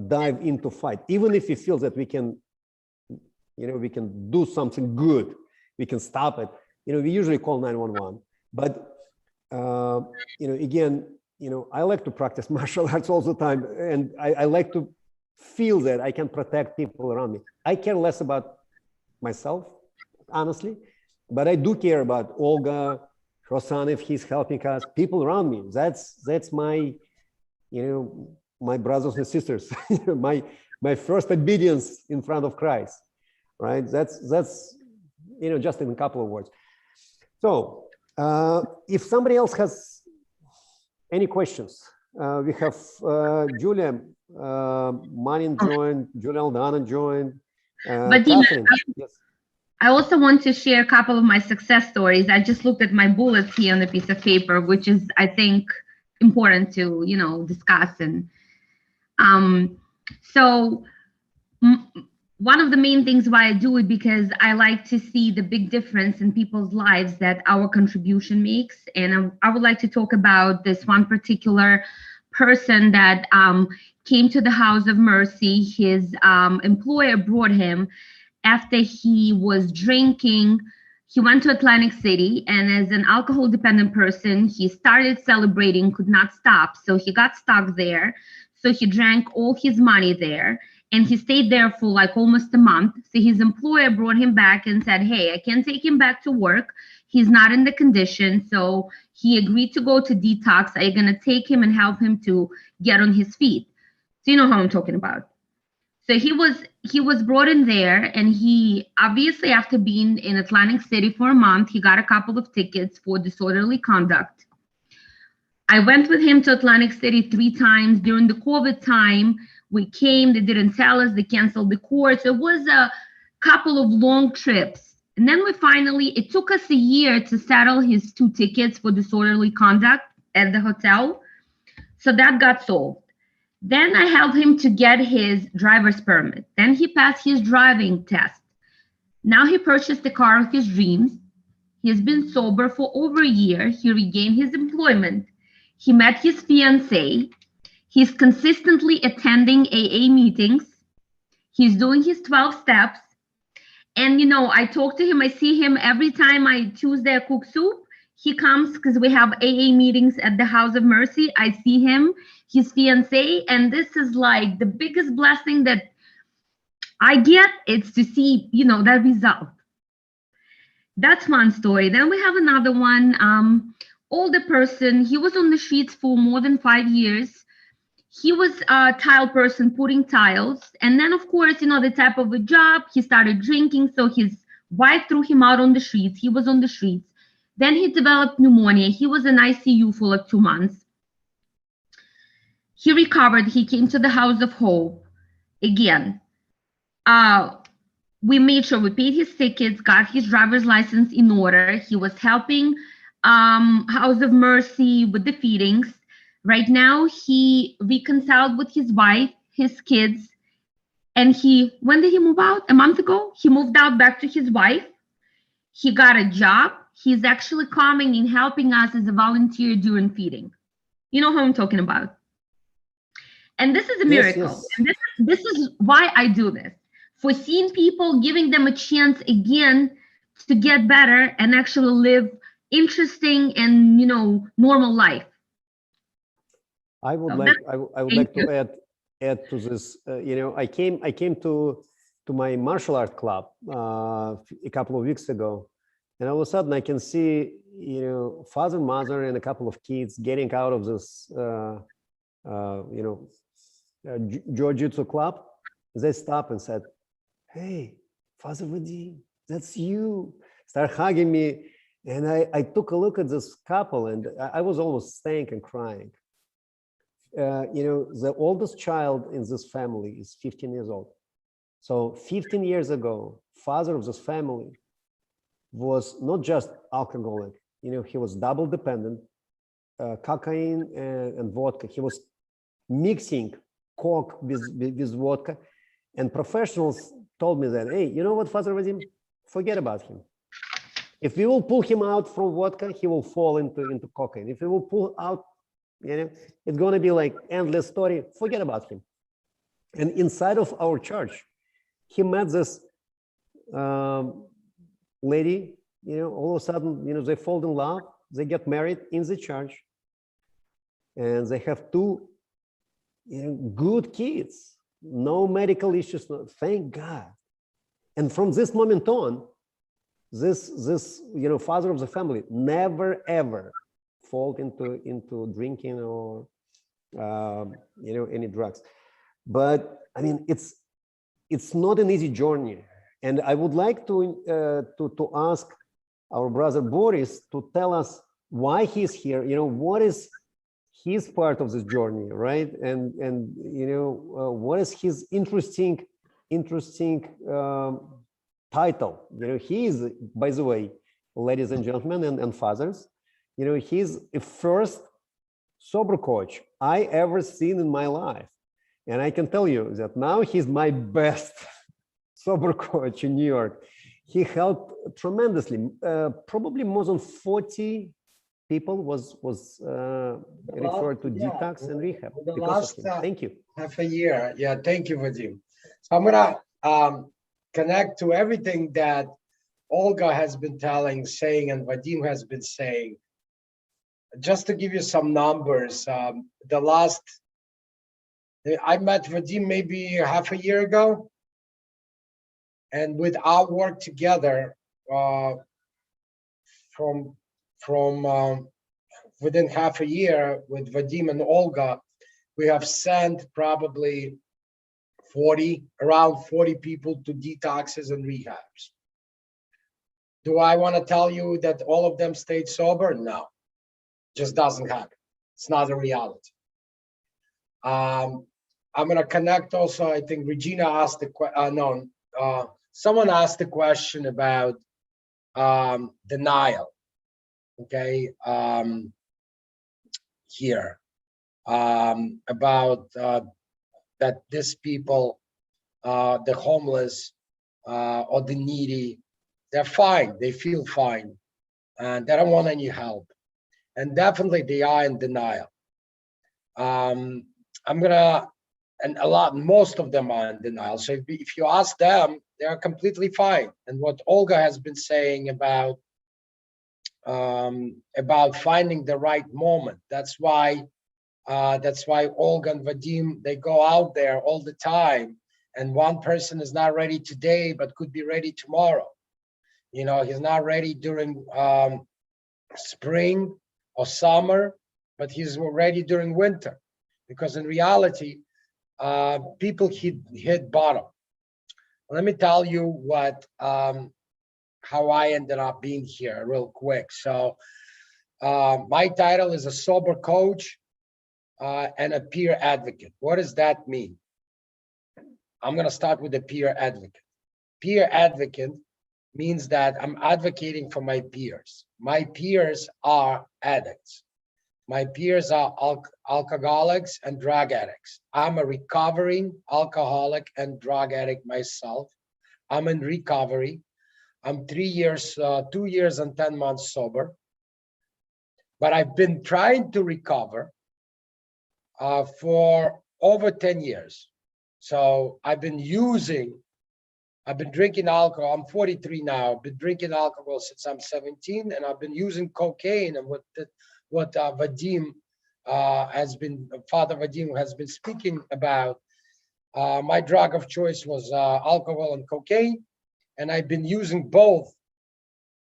dive into fight, even if we feel that we can do something good, we can stop it. We usually call 911. But again, I like to practice martial arts all the time, and I like to feel that I can protect people around me. I care less about myself, honestly, but I do care about Olga, her son, if he's helping us, people around me. That's my, my brothers and sisters, my first obedience in front of Christ, right? That's just in a couple of words. So if somebody else has any questions, we have Julia Manin joined, Julia Aldana joined. Vadim, yes. I also want to share a couple of my success stories. I just looked at my bullets here on a piece of paper, which is, I think, important to, discuss. And so one of the main things why I do it, because I like to see the big difference in people's lives that our contribution makes. And I would like to talk about this one particular person that came to the House of Mercy. His employer brought him after he was drinking. He went to Atlantic City, and as an alcohol dependent person, he started celebrating, could not stop. So he got stuck there. So he drank all his money there, and he stayed there for like almost a month. So his employer brought him back and said, hey, I can't take him back to work. He's not in the condition. So he agreed to go to detox. I'm going to take him and help him to get on his feet. So you know how I'm talking about. So he was brought in there, and he obviously, after being in Atlantic City for a month, he got a couple of tickets for disorderly conduct. I went with him to Atlantic City 3 times during the COVID time. We came, they didn't tell us, they canceled the course. It was a couple of long trips. And then it took us a year to settle his 2 tickets for disorderly conduct at the hotel. So that got solved. Then I helped him to get his driver's permit. Then he passed his driving test. Now he purchased the car of his dreams. He has been sober for over a year. He regained his employment. He met his fiancée. He's consistently attending AA meetings. He's doing his 12 steps. And, I talk to him. I see him every time Tuesday I cook soup. He comes because we have AA meetings at the House of Mercy. I see him, his fiancée, and this is like the biggest blessing that I get. It's to see, that result. That's one story. Then we have another one. Older person. He was on the streets for more than 5 years. He was a tile person, putting tiles. And then, of course, the type of a job, he started drinking. So his wife threw him out on the streets. He was on the streets. Then he developed pneumonia. He was in ICU for like 2 months. He recovered. He came to the House of Hope again. We made sure we paid his tickets, got his driver's license in order. He was helping House of Mercy with the feedings. Right now, he reconciled with his wife, his kids, and when did he move out? A month ago? He moved out back to his wife. He got a job. He's actually coming and helping us as a volunteer during feeding. You know who I'm talking about. And this is a miracle. Yes. And this is why I do this. For seeing people, giving them a chance again to get better and actually live interesting and, normal life. I would like to add to this. I came to my martial art club a couple of weeks ago, and all of a sudden I can see father, mother, and a couple of kids getting out of this jiu-jitsu club. They stopped and said, "Hey, Father Vadim, that's you." Start hugging me, and I took a look at this couple, and I was almost staying and crying. The oldest child in this family is 15 years old. So 15 years ago, father of this family was not just alcoholic, you know, he was double dependent, cocaine and vodka. He was mixing coke with vodka, and professionals told me that, hey, you know what, Father Vadim, forget about him. If we will pull him out from vodka, he will fall into cocaine. If we will pull out, you know, it's going to be like endless story. Forget about him. And inside of our church, he met this lady, you know, all of a sudden, you know, they fall in love, they get married in the church, and they have two, you know, good kids, no medical issues, thank God. And from this moment on, this you know, father of the family never ever fall into drinking or you know, any drugs. But I mean, it's not an easy journey, and I would like to ask our brother Boris to tell us why he's here. You know, what is his part of this journey, right? And you know, what is his interesting title? You know, he is, by the way, ladies and gentlemen and fathers, you know, he's the first sober coach I ever seen in my life. And I can tell you that now he's my best sober coach in New York. He helped tremendously. Probably more than 40 people was referred to detox and rehab because of him. Thank you. Half a year. Yeah, thank you, Vadim. So I'm gonna connect to everything that Olga has been saying, and Vadim has been saying. Just to give you some numbers, I met Vadim maybe half a year ago, and with our work together, from within half a year with Vadim and Olga, we have sent probably around 40 people to detoxes and rehabs. Do I want to tell you that all of them stayed sober? No, just doesn't happen. It's not a reality. I'm going to connect also. I think Regina asked the question. Someone asked the question about denial. Okay, here about that these people, the homeless or the needy, they're fine. They feel fine, and they don't want any help. And definitely they are in denial. Most of them are in denial. So if you ask them, they are completely fine. And what Olga has been saying about finding the right moment. That's why Olga and Vadim, they go out there all the time. And one person is not ready today, but could be ready tomorrow. You know, he's not ready during spring or summer, but he's ready during winter. Because in reality, people hit bottom. Let me tell you what how I ended up being here real quick. So my title is a sober coach and a peer advocate. What does that mean? I'm going to start with the peer advocate. Peer advocate means that I'm advocating for my peers. My peers are addicts. My peers are alcoholics and drug addicts. I'm a recovering alcoholic and drug addict myself. I'm in recovery. I'm 2 years and 10 months sober. But I've been trying to recover for over 10 years. So I've been drinking alcohol. I'm 43 now. I've been drinking alcohol since I'm 17, and I've been using cocaine. And what Vadim Father Vadim has been speaking about, my drug of choice was alcohol and cocaine, and I've been using both.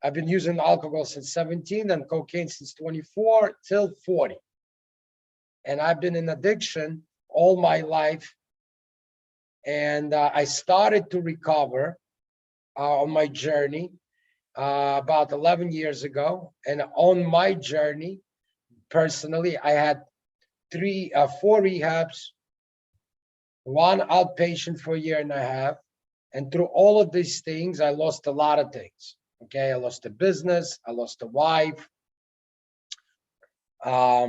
I've been using alcohol since 17 and cocaine since 24 till 40. And I've been in addiction all my life. And I started to recover on my journey about 11 years ago. And on my journey, personally, I had 4 rehabs, 1 outpatient for a year and a half. And through all of these things, I lost a lot of things. Okay, I lost a business, I lost a wife. I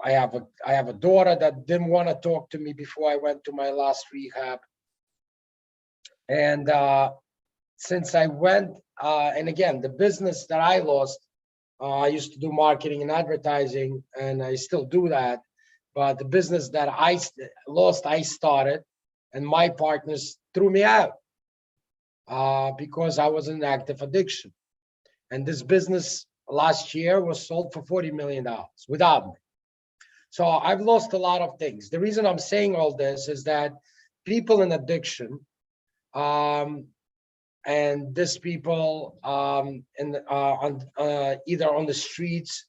have a daughter that didn't want to talk to me before I went to my last rehab. And since I went, and again, the business that I lost, I used to do marketing and advertising, and I still do that. But the business that I lost, I started, and my partners threw me out because I was in active addiction. And this business last year was sold for $40 million without me. So I've lost a lot of things. The reason I'm saying all this is that people in addiction, and these people either on the streets,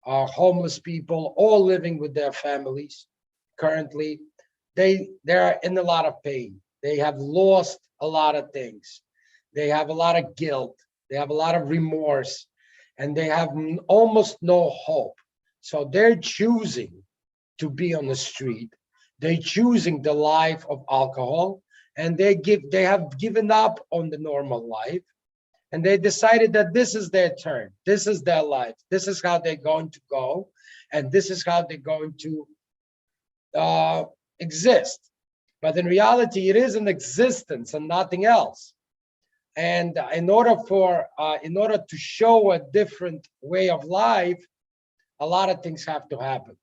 homeless people, all living with their families currently, they're in a lot of pain. They have lost a lot of things. They have a lot of guilt. They have a lot of remorse, and they have almost no hope. So they're choosing to be on the street. They're choosing the life of alcohol, and they have given up on the normal life, and they decided that this is their turn. This is their life. This is how they're going to go, and this is how they're going to exist. But in reality, it is an existence and nothing else. And in order to show a different way of life, a lot of things have to happen.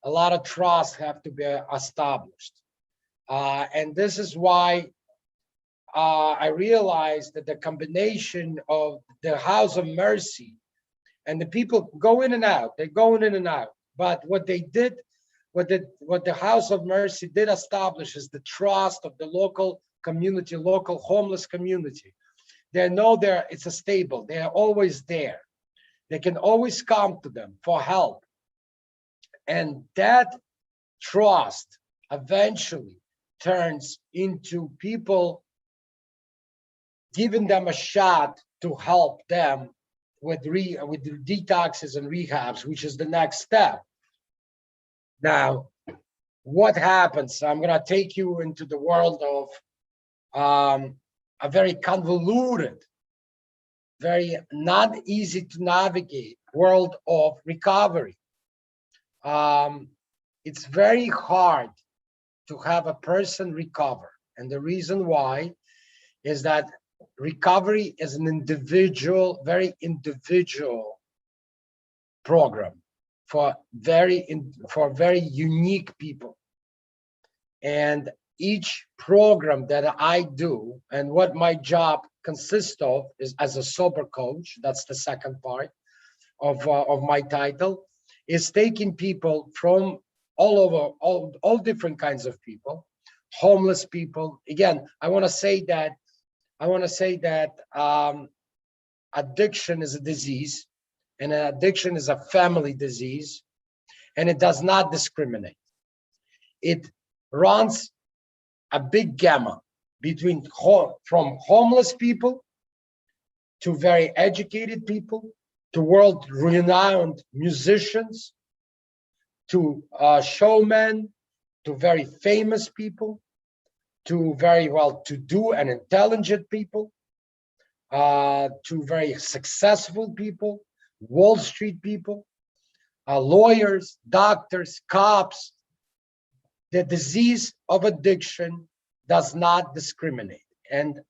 A lot of trust have to be established. And this is why I realized that the combination of the House of Mercy and the people go in and out, they're going in and out. But what they did, what the House of Mercy did establish is the trust of the local community, local homeless community. They know it's a stable, they're always there. They can always come to them for help. And that trust eventually turns into people giving them a shot to help them with detoxes and rehabs, which is the next step. Now, what happens? I'm going to take you into the world of a very convoluted, very not easy to navigate world of recovery. It's very hard to have a person recover. And the reason why is that recovery is an individual, very individual program for very unique people. And each program that I do and what my job consists of is as a sober coach, that's the second part of my title, is taking people from all over, all different kinds of people, homeless people. Again, I want to say that addiction is a disease, and an addiction is a family disease, and it does not discriminate. It runs a big gamut between from homeless people to very educated people, to world-renowned musicians, to showmen, to very famous people, to very well-to-do and intelligent people, to very successful people, Wall Street people, lawyers, doctors, cops. The disease of addiction does not discriminate. And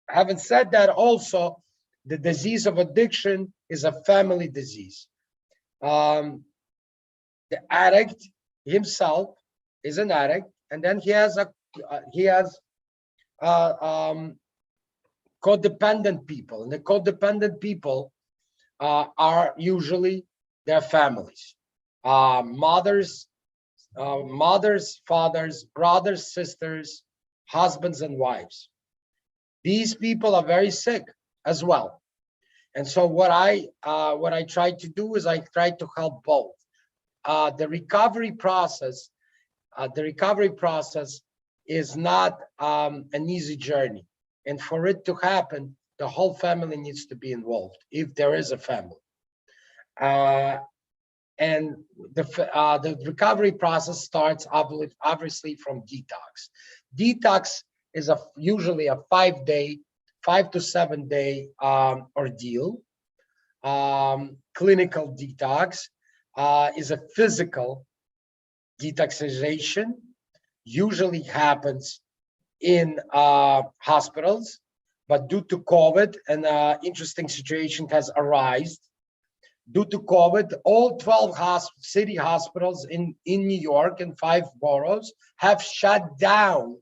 having said that, also, the disease of addiction is a family disease. The addict himself is an addict, and then he has codependent people, and the codependent people are usually their families, mothers, fathers, brothers, sisters, husbands, and wives. These people are very sick as well. And so what I try to do is I try to help both. The recovery process is not an easy journey. And for it to happen, the whole family needs to be involved, if there is a family. And the recovery process starts obviously from detox. Detox is usually a 5-day 5 to 7 day ordeal. Clinical detox is a physical detoxization, usually happens in hospitals, but due to COVID, an interesting situation has arisen. Due to COVID, all 12 city hospitals in New York and 5 boroughs have shut down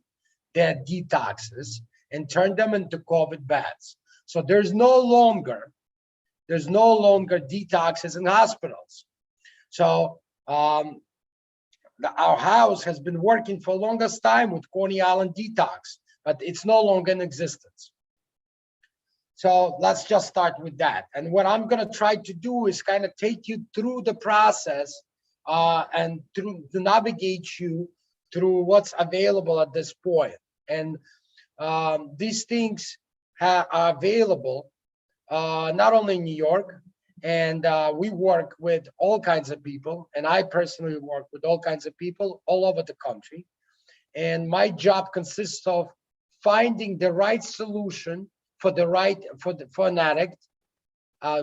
their detoxes and turned them into COVID beds. So there's no longer detoxes in hospitals. So our house has been working for the longest time with Coney Island detox, but it's no longer in existence. So let's just start with that. And what I'm going to try to do is kind of take you through the process and to navigate you through what's available at this point. And these things are available not only in New York, and we work with all kinds of people, and I personally work with all kinds of people all over the country. And my job consists of finding the right solution for an addict,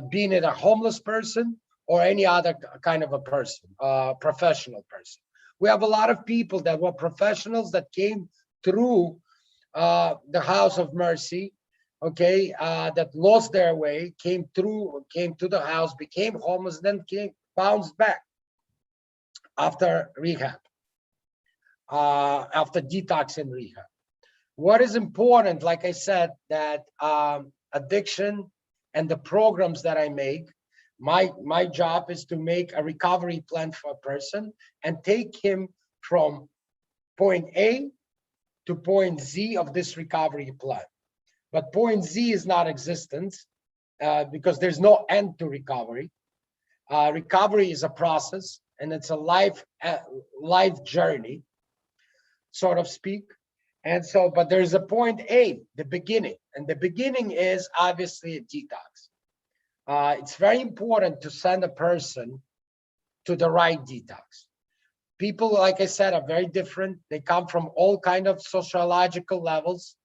being it a homeless person or any other kind of a person, professional person. We have a lot of people that were professionals that came through the House of Mercy, okay, that lost their way, came to the house, became homeless, then bounced back after rehab, after detox and rehab. What is important, like I said, that addiction and the programs that I make, my job is to make a recovery plan for a person and take him from point A to point Z of this recovery plan. But point Z is not existence because there's no end to recovery. Recovery is a process, and it's a life journey, so to speak. And so, but there's a point A, the beginning, and the beginning is obviously a detox. It's very important to send a person to the right detox. People, like I said, are very different. They come from all kind of sociological levels,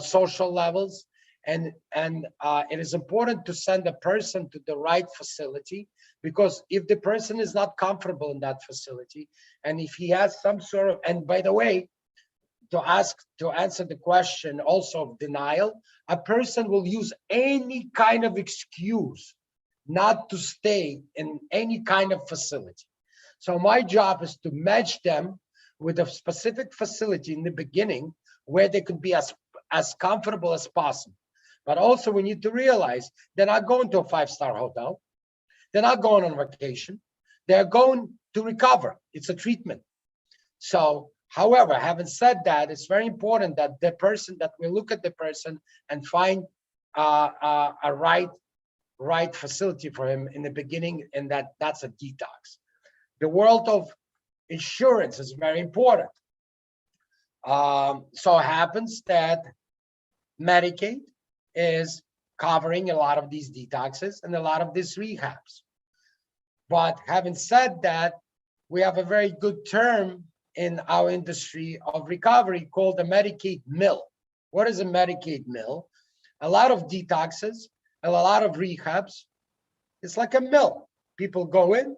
social levels, and it is important to send a person to the right facility, because if the person is not comfortable in that facility, and if he has some sort of, and by the way, to answer the question also of denial, a person will use any kind of excuse not to stay in any kind of facility. So my job is to match them with a specific facility in the beginning where they could be as comfortable as possible. But also we need to realize they're not going to a 5-star hotel. They're not going on vacation. They're going to recover. It's a treatment. So, however, having said that, it's very important that we look at the person and find a right facility for him in the beginning, and that's a detox. The world of insurance is very important. So it happens that Medicaid is covering a lot of these detoxes and a lot of these rehabs. But having said that, we have a very good term in our industry of recovery called the Medicaid mill. What is a Medicaid mill? A lot of detoxes and a lot of rehabs. It's like a mill. People go in,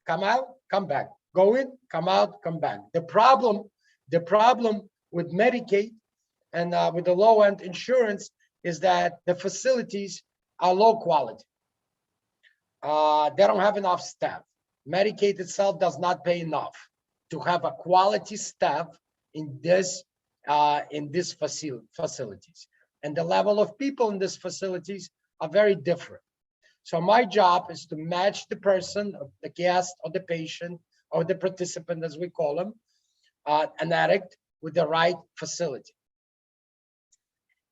come out, come back. Go in, come out, come back. The problem with Medicaid and with the low-end insurance is that the facilities are low quality. They don't have enough staff. Medicaid itself does not pay enough to have a quality staff in this facilities. And the level of people in these facilities are very different. So my job is to match the person, the guest or the patient or the participant, as we call them, an addict, with the right facility.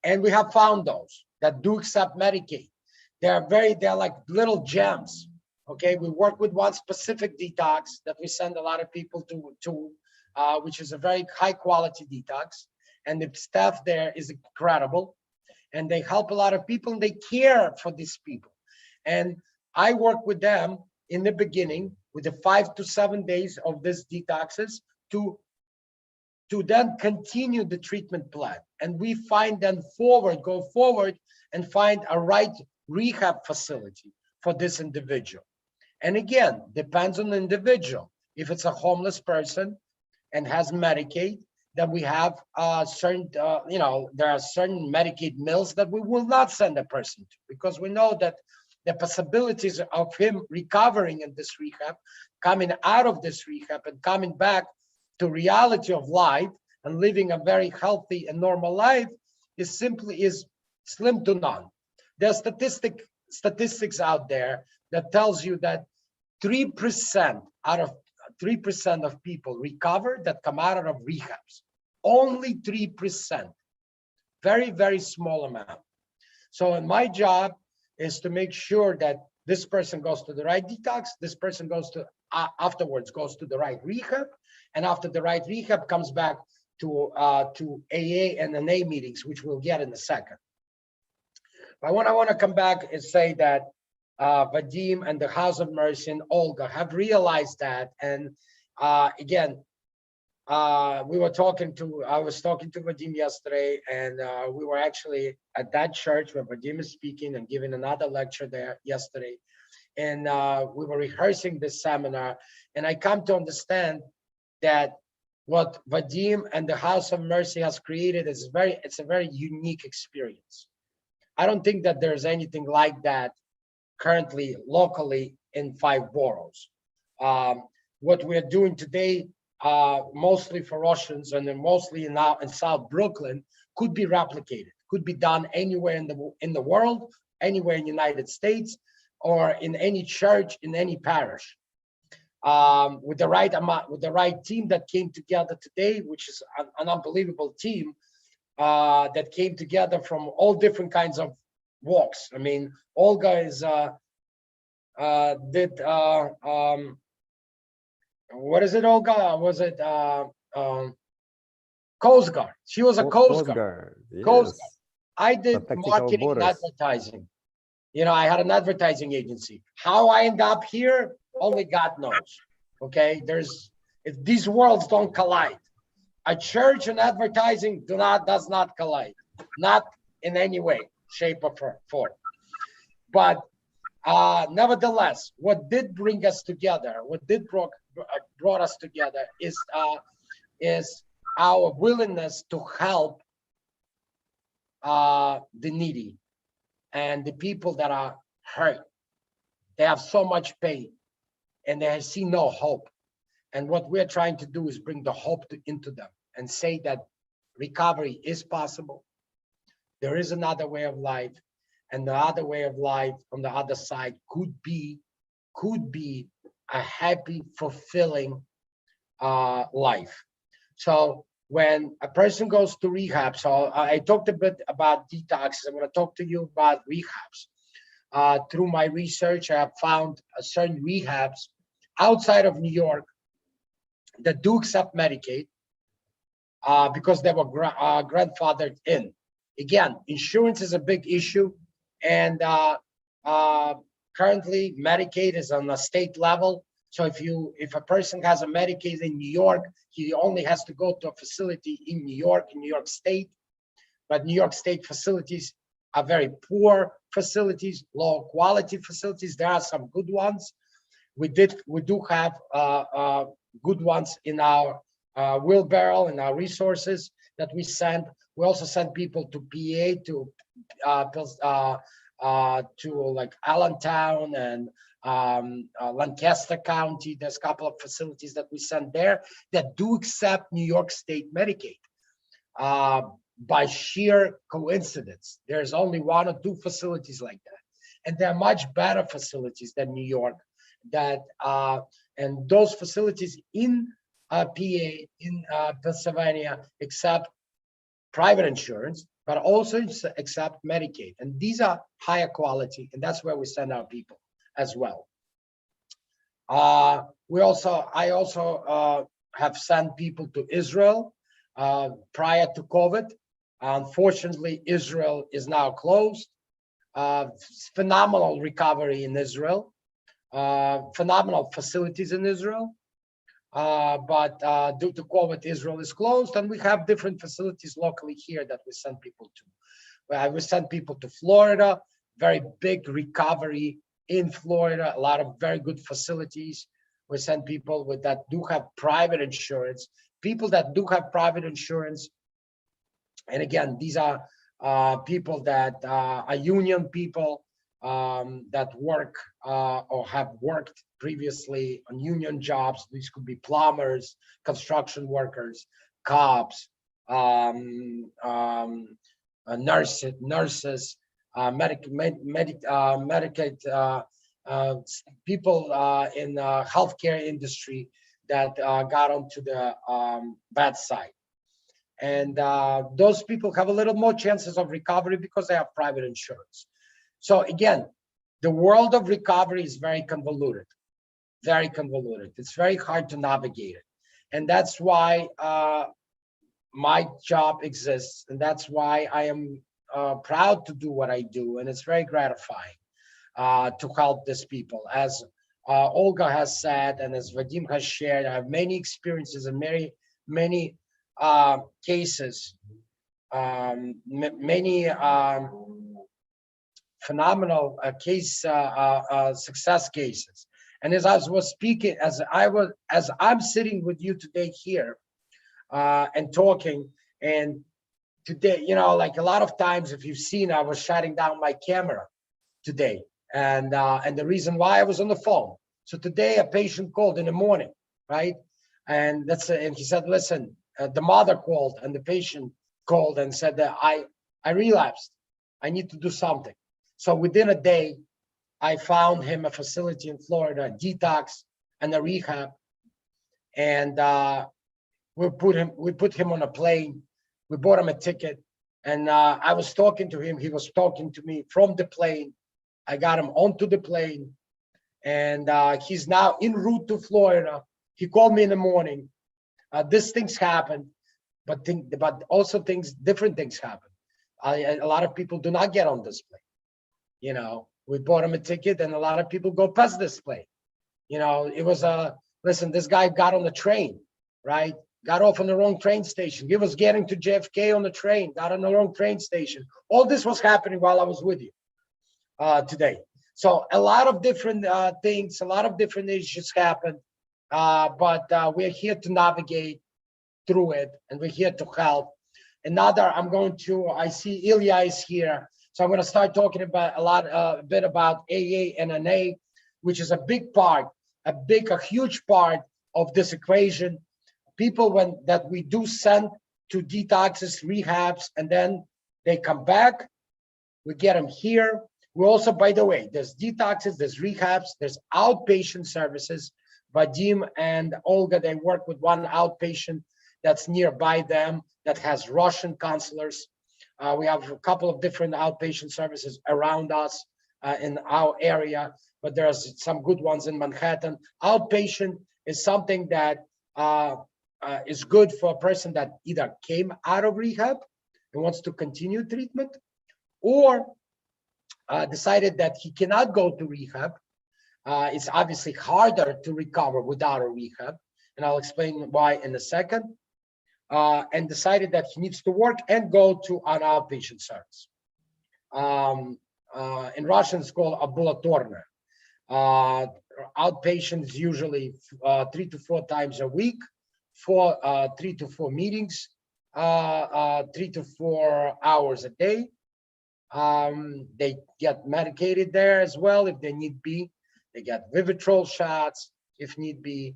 And we have found those that do accept Medicaid. They're like little gems. Okay, we work with one specific detox that we send a lot of people to which is a very high quality detox. And the staff there is incredible. And they help a lot of people and they care for these people. And I work with them in the beginning with the 5 to 7 days of these detoxes to to then continue the treatment plan. And we find then go forward and find a right rehab facility for this individual. And again, depends on the individual. If it's a homeless person and has Medicaid, then we have certain, there are certain Medicaid mills that we will not send a person to, because we know that the possibilities of him recovering in this rehab, coming out of this rehab and coming back to reality of life and living a very healthy and normal life is slim to none. There are statistics out there that tells you that 3% of people recover that come out of rehabs. Only 3%. Very, very small amount. So my job is to make sure that this person goes to the right detox, this person goes to afterwards goes to the right rehab, and after the right rehab comes back to AA and NA meetings, which we'll get in a second. But I want to come back and say that Vadim and the House of Mercy and Olga have realized that. And again, I was talking to Vadim yesterday, and we were actually at that church where Vadim is speaking and giving another lecture there yesterday. And we were rehearsing this seminar, and I come to understand that what Vadim and the House of Mercy has created is it's a very unique experience. I don't think that there's anything like that currently locally in 5 boroughs. What we're doing today, mostly for Russians and then mostly in South Brooklyn, could be replicated, could be done anywhere in the world, anywhere in the United States, or in any church, in any parish. With the right team that came together today, which is an unbelievable team that came together from all different kinds of walks. I mean, Olga what is it, Olga? Was it Coast Guard? She was a Coast Guard. Yes. Coast Guard. I did Protecting marketing and advertising. I had an advertising agency. How I end up here, only God knows. Okay, if these worlds don't collide, a church and advertising does not collide, not in any way, shape, or form. But nevertheless, what did bring us together, what did brought us together is our willingness to help the needy and the people that are hurt. They have so much pain and they see no hope. And what we're trying to do is bring the hope into them and say that recovery is possible. There is another way of life, and the other way of life on the other side could be a happy, fulfilling life. So when a person goes to rehab, so I talked a bit about detoxes. I'm going to talk to you about rehabs. Through my research, I have found certain rehabs outside of New York that do accept Medicaid because they were grandfathered in. Again, insurance is a big issue, and currently Medicaid is on a state level. So if a person has a Medicaid in New York, he only has to go to a facility in New York State. But New York State facilities are very poor facilities, low quality facilities. There are some good ones. We do have good ones in our wheelbarrow, in our resources that we send. We also send people to PA, to like Allentown and Lancaster County. There's a couple of facilities that we send there that do accept New York State Medicaid. By sheer coincidence, there's only 1 or 2 facilities like that, and they're much better facilities than New York. And those facilities in PA, in Pennsylvania, accept private insurance, but also accept Medicaid. And these are higher quality, and that's where we send our people as well. I also have sent people to Israel prior to COVID. Unfortunately, Israel is now closed. Phenomenal recovery in Israel. Phenomenal facilities in Israel. but due to COVID, Israel is closed, and we have different facilities locally here that we send people to. We send people to Florida, very big recovery in Florida, a lot of very good facilities. We send people that do have private insurance, people that do have private insurance. And again, these are people that are union people that work or have worked previously on union jobs. These could be plumbers, construction workers, cops, nurses, Medicaid people in healthcare industry that got onto the bad side. And those people have a little more chances of recovery because they have private insurance. So again, the world of recovery is very convoluted, very convoluted. It's very hard to navigate it. And that's why my job exists. And that's why I am proud to do what I do. And it's very gratifying to help these people. As Olga has said, and as Vadim has shared, I have many experiences and many cases, many phenomenal success cases. And as I was speaking, as I'm sitting with you today here and talking, and today, you know, like a lot of times, if you've seen, I was shutting down my camera today, and the reason why I was on the phone. So today, a patient called in the morning, right? And and he said, listen, the mother called and the patient called and said that I relapsed. I need to do something. So within a day, I found him a facility in Florida, a detox and a rehab. And we put him on a plane. We bought him a ticket. And I was talking to him. He was talking to me from the plane. I got him onto the plane. And he's now en route to Florida. He called me in the morning. These things happen, but also different things happen. A lot of people do not get on this plane. You know, we bought him a ticket, and a lot of people go past this plane. You know, it was listen, this guy got on the train, right? Got off on the wrong train station. He was getting to JFK on the train, got on the wrong train station. All this was happening while I was with you today. So a lot of different things, a lot of different issues happened, but we're here to navigate through it, and we're here to help. I see Ilya is here. So I'm going to start talking about a bit about AA and NA, which is a big part, a huge part of this equation. People that we do send to detoxes, rehabs, and then they come back. We get them here. We also, by the way, there's detoxes, there's rehabs, there's outpatient services. Vadim and Olga, they work with one outpatient that's nearby them that has Russian counselors. We have a couple of different outpatient services around us in our area, but there's some good ones in Manhattan. Outpatient is something that is good for a person that either came out of rehab and wants to continue treatment, or decided that he cannot go to rehab. It's obviously harder to recover without a rehab, and I'll explain why in a second. And decided that he needs to work and go to an outpatient service. In Russian, it's called ambulatorная. Outpatients usually 3 to 4 times a week for 3 to 4 meetings, 3 to 4 hours a day. They get medicated there as well if they need be. They get Vivitrol shots if need be.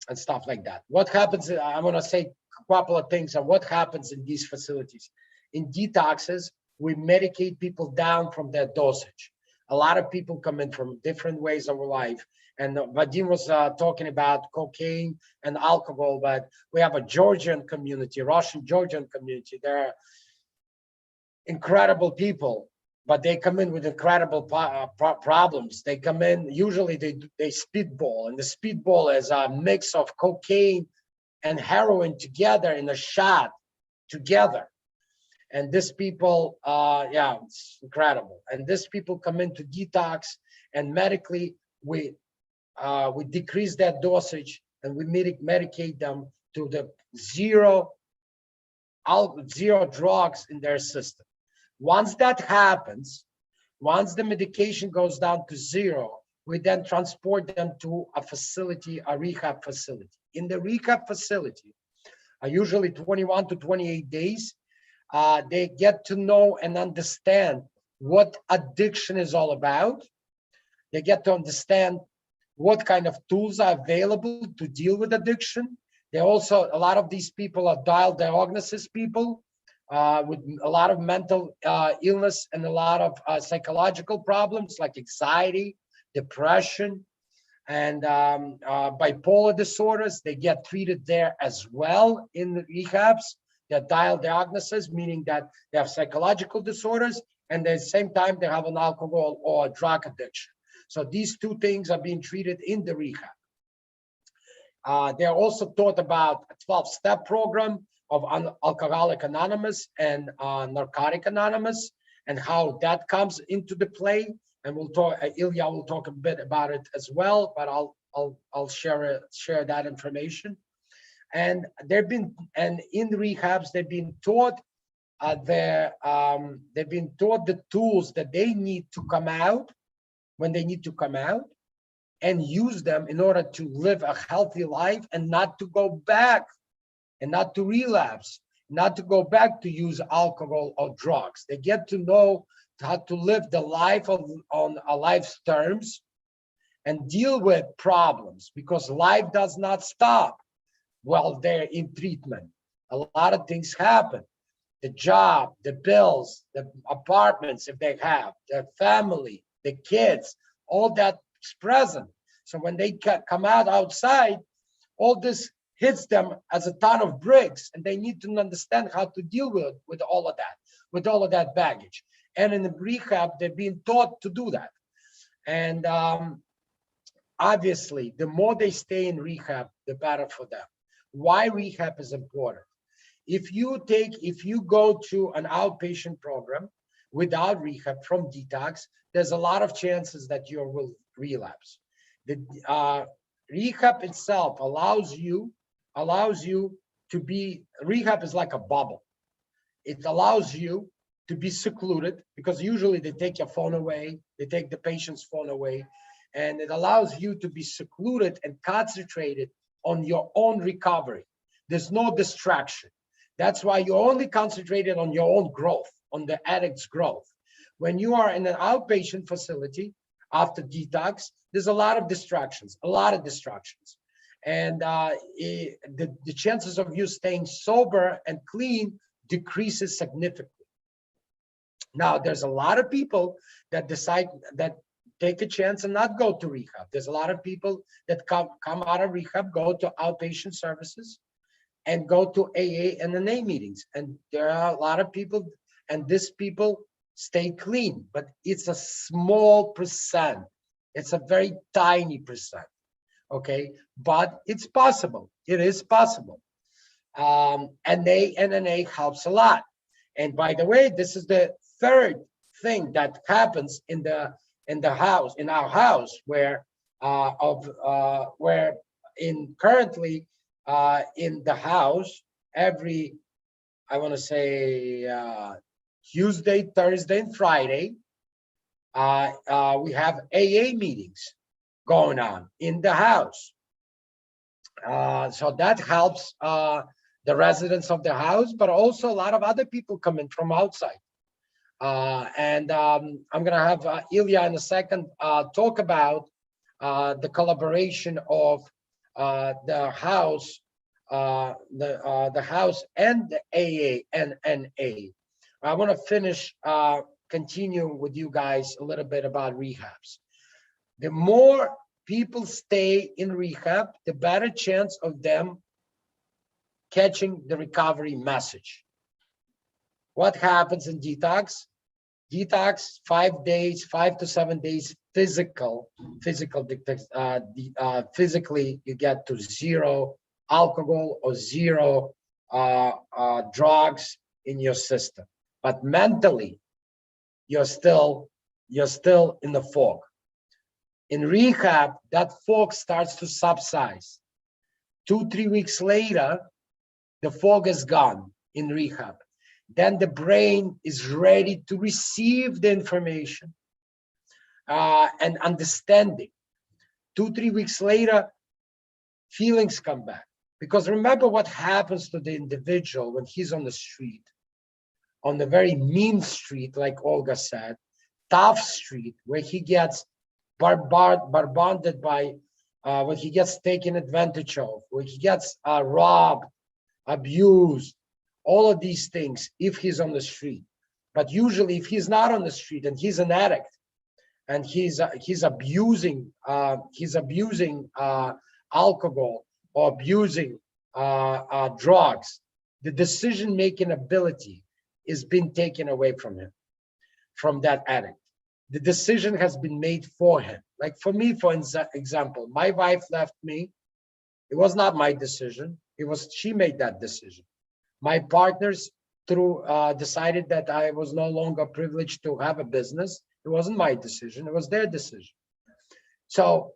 And stuff like that. What happens, I'm going to say a couple of things on what happens in these facilities. In detoxes, we medicate people down from their dosage. A lot of people come in from different ways of life. And Vadim was talking about cocaine and alcohol, but we have a Georgian community, Russian Georgian community. They're incredible people, but they come in with incredible problems. They come in, usually they speedball, and the speedball is a mix of cocaine and heroin together in a shot together. And these people, yeah, it's incredible. And these people come into detox, and medically we decrease that dosage, and we medicate them to the zero drugs in their system. Once that happens, once the medication goes down to zero, we then transport them to a facility, a rehab facility. In the rehab facility, usually 21 to 28 days, they get to know and understand what addiction is all about. They get to understand what kind of tools are available to deal with addiction. They also, a lot of these people are diagnosis people with a lot of mental illness and a lot of psychological problems like anxiety, depression, and bipolar disorders. They get treated there as well in the rehabs. They're diagnosis, meaning that they have psychological disorders, and at the same time they have an alcohol or drug addiction. So these two things are being treated in the rehab. They're also taught about a 12-step program of Alcoholic Anonymous and Narcotic Anonymous, and how that comes into the play. And we'll talk. Ilya will talk a bit about it as well, but I'll share that information. And in the rehabs they've been taught the tools that they need to come out when they need to come out, and use them in order to live a healthy life and not to go back and not to relapse, not to go back to use alcohol or drugs. They get to know how to live the life on a life's terms and deal with problems, because life does not stop while they're in treatment. A lot of things happen. The job, the bills, the apartments if they have, their family, the kids, all that's present. So when they come out outside, all this hits them as a ton of bricks, and they need to understand how to deal with all of that baggage. And in the rehab, they're being taught to do that. And obviously, the more they stay in rehab, the better for them. Why rehab is important? If you go to an outpatient program without rehab from detox, there's a lot of chances that you will relapse. The rehab itself allows you to be, rehab is like a bubble. It allows you to be secluded, because usually they take your phone away, they take the patient's phone away, and it allows you to be secluded and concentrated on your own recovery. There's no distraction. That's why you're only concentrated on your own growth, on the addict's growth. When you are in an outpatient facility after detox, there's a lot of distractions. And the chances of you staying sober and clean decreases significantly. Now, there's a lot of people that decide that take a chance and not go to rehab. There's a lot of people that come out of rehab, go to outpatient services, and go to AA and NA meetings. And there are a lot of people, and these people stay clean, but it's a small percent. It's a very tiny percent, okay? But it's possible. It is possible. NA and NA helps a lot. And by the way, this is the third thing that happens in our house, where currently in the house, every, I want to say Tuesday, Thursday, and Friday, we have AA meetings going on in the house. So that helps the residents of the house, but also a lot of other people come in from outside. I'm going to have Ilya in a second talk about the collaboration of the house, the house and the AA and NA. I want to finish, continue with you guys a little bit about rehabs. The more people stay in rehab, the better chance of them catching the recovery message. What happens in detox? Detox, 5 days, 5 to 7 days, physically you get to zero alcohol or zero drugs in your system. But mentally, you're still in the fog. In rehab, that fog starts to subside. 2-3 weeks later, the fog is gone in rehab. Then the brain is ready to receive the information and understanding. 2-3 weeks later, feelings come back. Because remember what happens to the individual when he's on the street, on the very mean street, like Olga said, tough street, where he gets bombarded by, when he gets taken advantage of, where he gets robbed, abused, all of these things, if he's on the street. But usually if he's not on the street and he's an addict and he's abusing alcohol or abusing drugs, the decision-making ability is being taken away from him, from that addict. The decision has been made for him. Like for me, for example, my wife left me. It was not my decision. She made that decision. My partners decided that I was no longer privileged to have a business. It wasn't my decision. It was their decision. So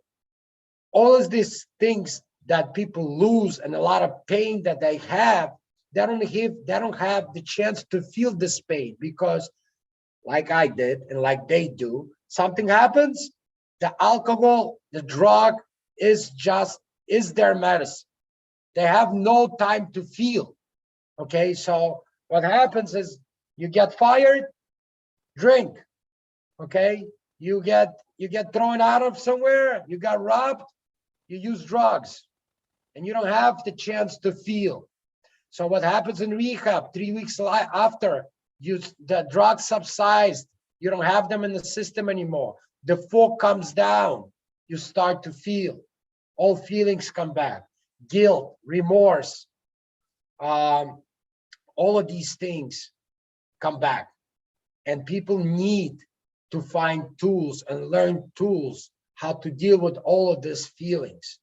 all of these things that people lose and a lot of pain that they have, they don't have the chance to feel this pain, because like I did and like they do, something happens, the alcohol, the drug is their medicine. They have no time to feel. Okay, so what happens is you get fired, drink. Okay, you get thrown out of somewhere, you got robbed, you use drugs, and you don't have the chance to feel. So what happens in rehab, 3 weeks after the drugs subsides, you don't have them in the system anymore. The fog comes down, you start to feel. All feelings come back, guilt, remorse, all of these things come back. And people need to find tools and learn tools how to deal with all of these feelings.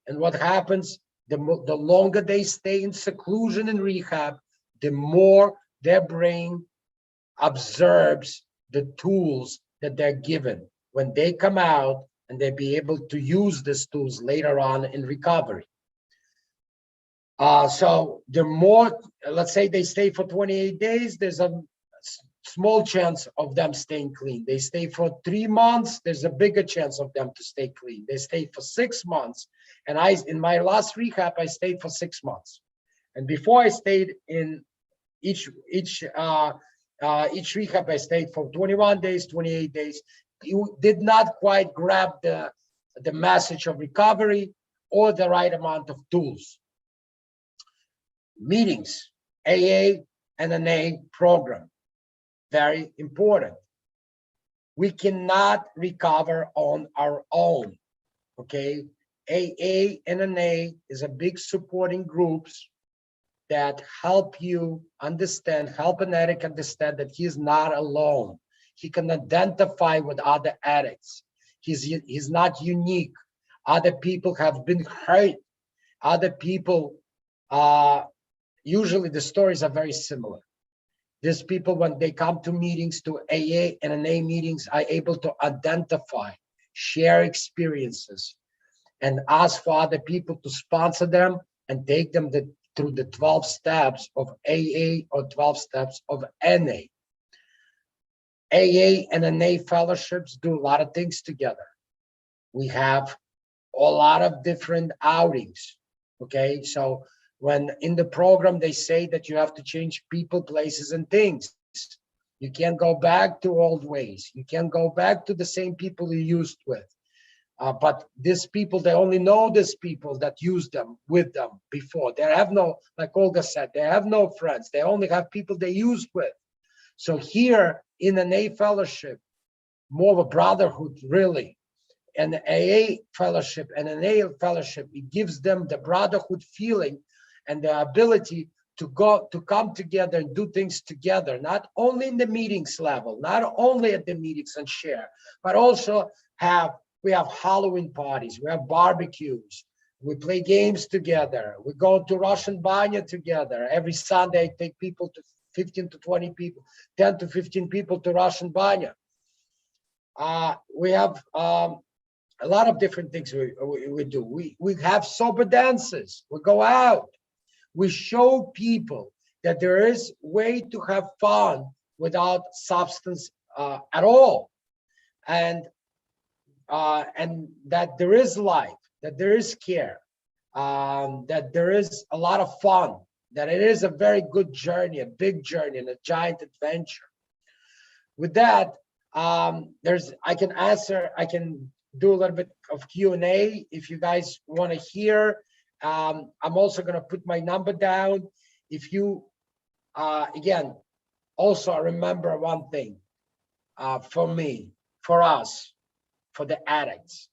And what happens, the longer they stay in seclusion and rehab, the more their brain absorbs the tools that they're given. When they come out, and they'll be able to use these tools later on in recovery. So the more, let's say they stay for 28 days, there's a small chance of them staying clean. They stay for 3 months, there's a bigger chance of them to stay clean. They stay for 6 months. And in my last rehab, I stayed for 6 months. And before I stayed in each rehab, I stayed for 21 days, 28 days. You did not quite grab the message of recovery or the right amount of tools. Meetings, AA and NA program, very important. We cannot recover on our own, okay? AA and NA is a big supporting groups that help you understand, help an addict understand that he is not alone. He can identify with other addicts. He's not unique. Other people have been hurt. Other people, usually the stories are very similar. These people, when they come to meetings, to AA and NA meetings, are able to identify, share experiences, and ask for other people to sponsor them and take them through the 12 steps of AA or 12 steps of NA. AA and NA fellowships do a lot of things together. We have a lot of different outings, okay? So when in the program, they say that you have to change people, places, and things. You can't go back to old ways. You can't go back to the same people you used with. But these people, they only know these people that used them with them before. They have no, like Olga said, they have no friends. They only have people they used with. So here in an AA fellowship, more of a brotherhood, really. And the AA fellowship and an AA fellowship, it gives them the brotherhood feeling and the ability to come together and do things together, not only in the meetings level, not only at the meetings and share, but also we have Halloween parties, we have barbecues, we play games together, we go to Russian Banya together. Every Sunday, I take people to 15 to 20 people, 10 to 15 people to Russian Banya. We have a lot of different things we do. We have sober dances. We go out. We show people that there is way to have fun without substance at all, and that there is life, that there is care, that there is a lot of fun, that it is a very good journey, a big journey, and a giant adventure. With that, I can do a little bit of Q&A if you guys want to hear. I'm also going to put my number down. If you, again, also remember one thing, for me, for us, for the addicts,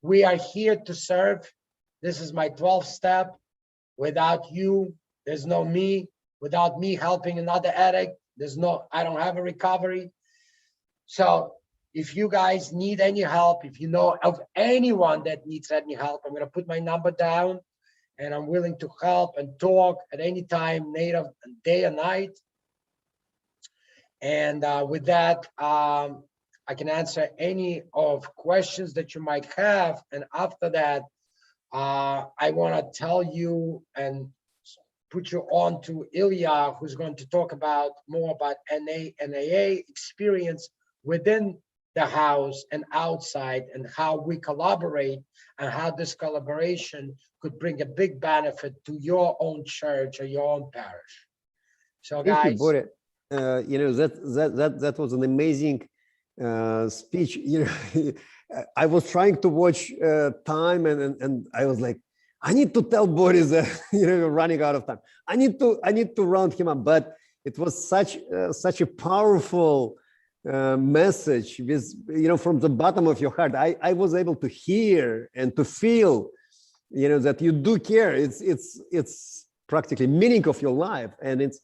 we are here to serve. This is my 12th step. Without you, there's no me. Without me helping another addict, I don't have a recovery. So if you guys need any help, if you know of anyone that needs any help, I'm going to put my number down, and I'm willing to help and talk at any time, day or night. And with that, I can answer any of questions that you might have. And after that, I want to tell you and put you on to Ilya, who's going to talk more about NAA experience within the house and outside, and how we collaborate, and how this collaboration could bring a big benefit to your own church or your own parish. So guys, thank you, Boris. You know, that was an amazing speech. You know, I was trying to watch time, and I was like, I need to tell Boris that, you know, we're running out of time. I need to round him up. But it was such a powerful message with, you know, from the bottom of your heart. I was able to hear and to feel, you know, that you do care. It's practically meaning of your life, and it's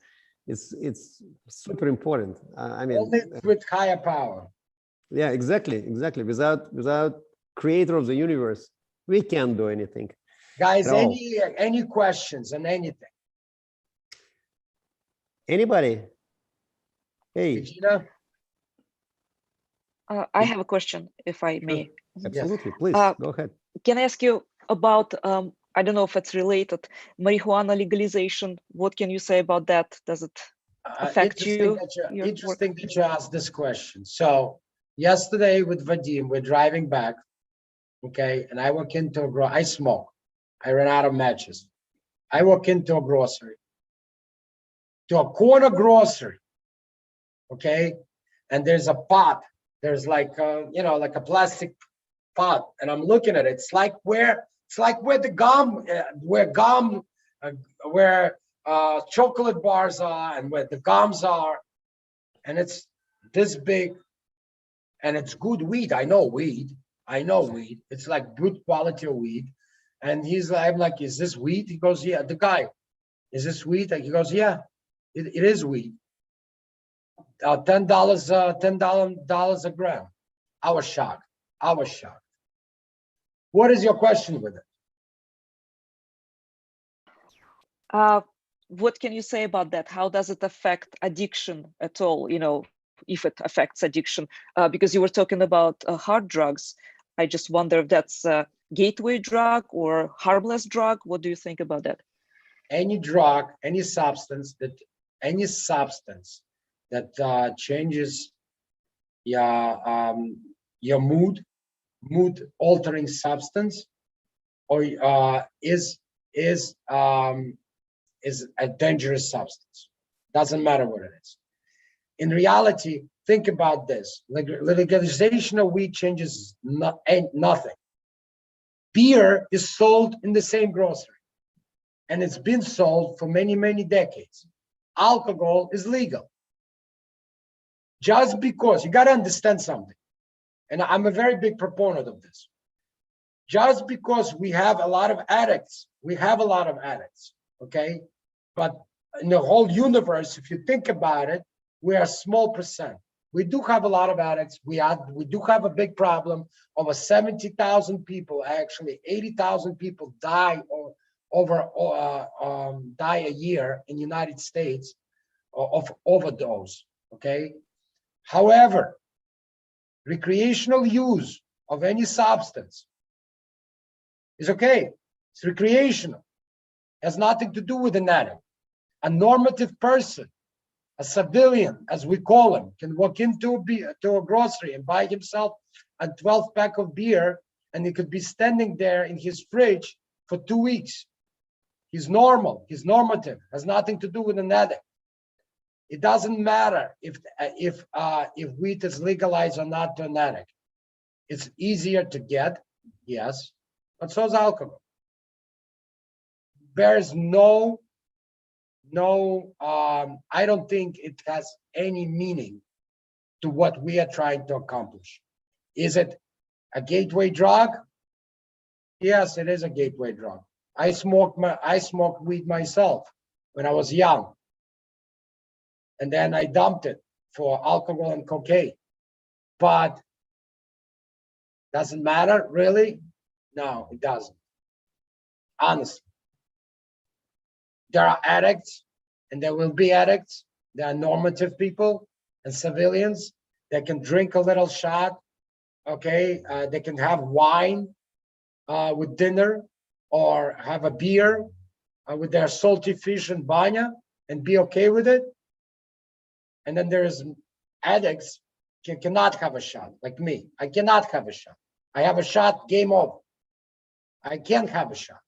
super important. I mean, only with higher power. Yeah, exactly. Without creator of the universe, we can't do anything. Guys, any questions on anything? Anybody? Hey, Regina? I have a question, if I may. Absolutely, please go ahead. Can I ask you about, I don't know if it's related, marijuana legalization? What can you say about that? Does it affect you? Interesting that you asked this question. So yesterday with Vadim, we're driving back, okay, and I walk into I smoke. I ran out of matches. I walk into a grocery, to a corner grocery, okay, and there's a pot. There's like you know, like a plastic pot, and I'm looking at it. It's like where the gum, where chocolate bars are, and where the gums are, and it's this big, and it's good weed. I know weed. It's like good quality of weed. And I'm like, is this weed? He goes, yeah. The guy, is this weed? He goes, yeah, it is weed. $10 a gram. I was shocked. What is your question with it? What can you say about that? How does it affect addiction at all? You know, if it affects addiction, because you were talking about hard drugs. I just wonder if that's a gateway drug or harmless drug. What do you think about that? Any drug, any substance that changes your mood altering substance, or is a dangerous substance. Doesn't matter what it is. In reality, think about this. Legalization of weed changes nothing. Beer is sold in the same grocery, and it's been sold for many, many decades. Alcohol is legal. Just because, you got to understand something, and I'm a very big proponent of this. Just because we have a lot of addicts, okay? But in the whole universe, if you think about it, we are a small percent. We do have a lot of addicts. We do have a big problem. Over 70,000 people, actually 80,000 people die die a year in the United States of overdose, okay? However, recreational use of any substance is okay. It's recreational. Has nothing to do with an addict. A normative person, a civilian, as we call him, can walk into a grocery and buy himself a 12-pack of beer, and he could be standing there in his fridge for 2 weeks. He's normal. He's normative. Has nothing to do with an addict. It doesn't matter if weed is legalized or not to an addict. It's easier to get, yes, but so is alcohol. There's I don't think it has any meaning to what we are trying to accomplish. Is it a gateway drug? Yes, it is a gateway drug. I smoked weed myself when I was young. And then I dumped it for alcohol and cocaine. But doesn't matter, really? No, it doesn't. Honestly. There are addicts, and there will be addicts. There are normative people and civilians that can drink a little shot, okay? They can have wine with dinner, or have a beer with their salty fish and banya and be okay with it. And then there's addicts cannot have a shot, like me. I cannot have a shot. I have a shot, game over. I can't have a shot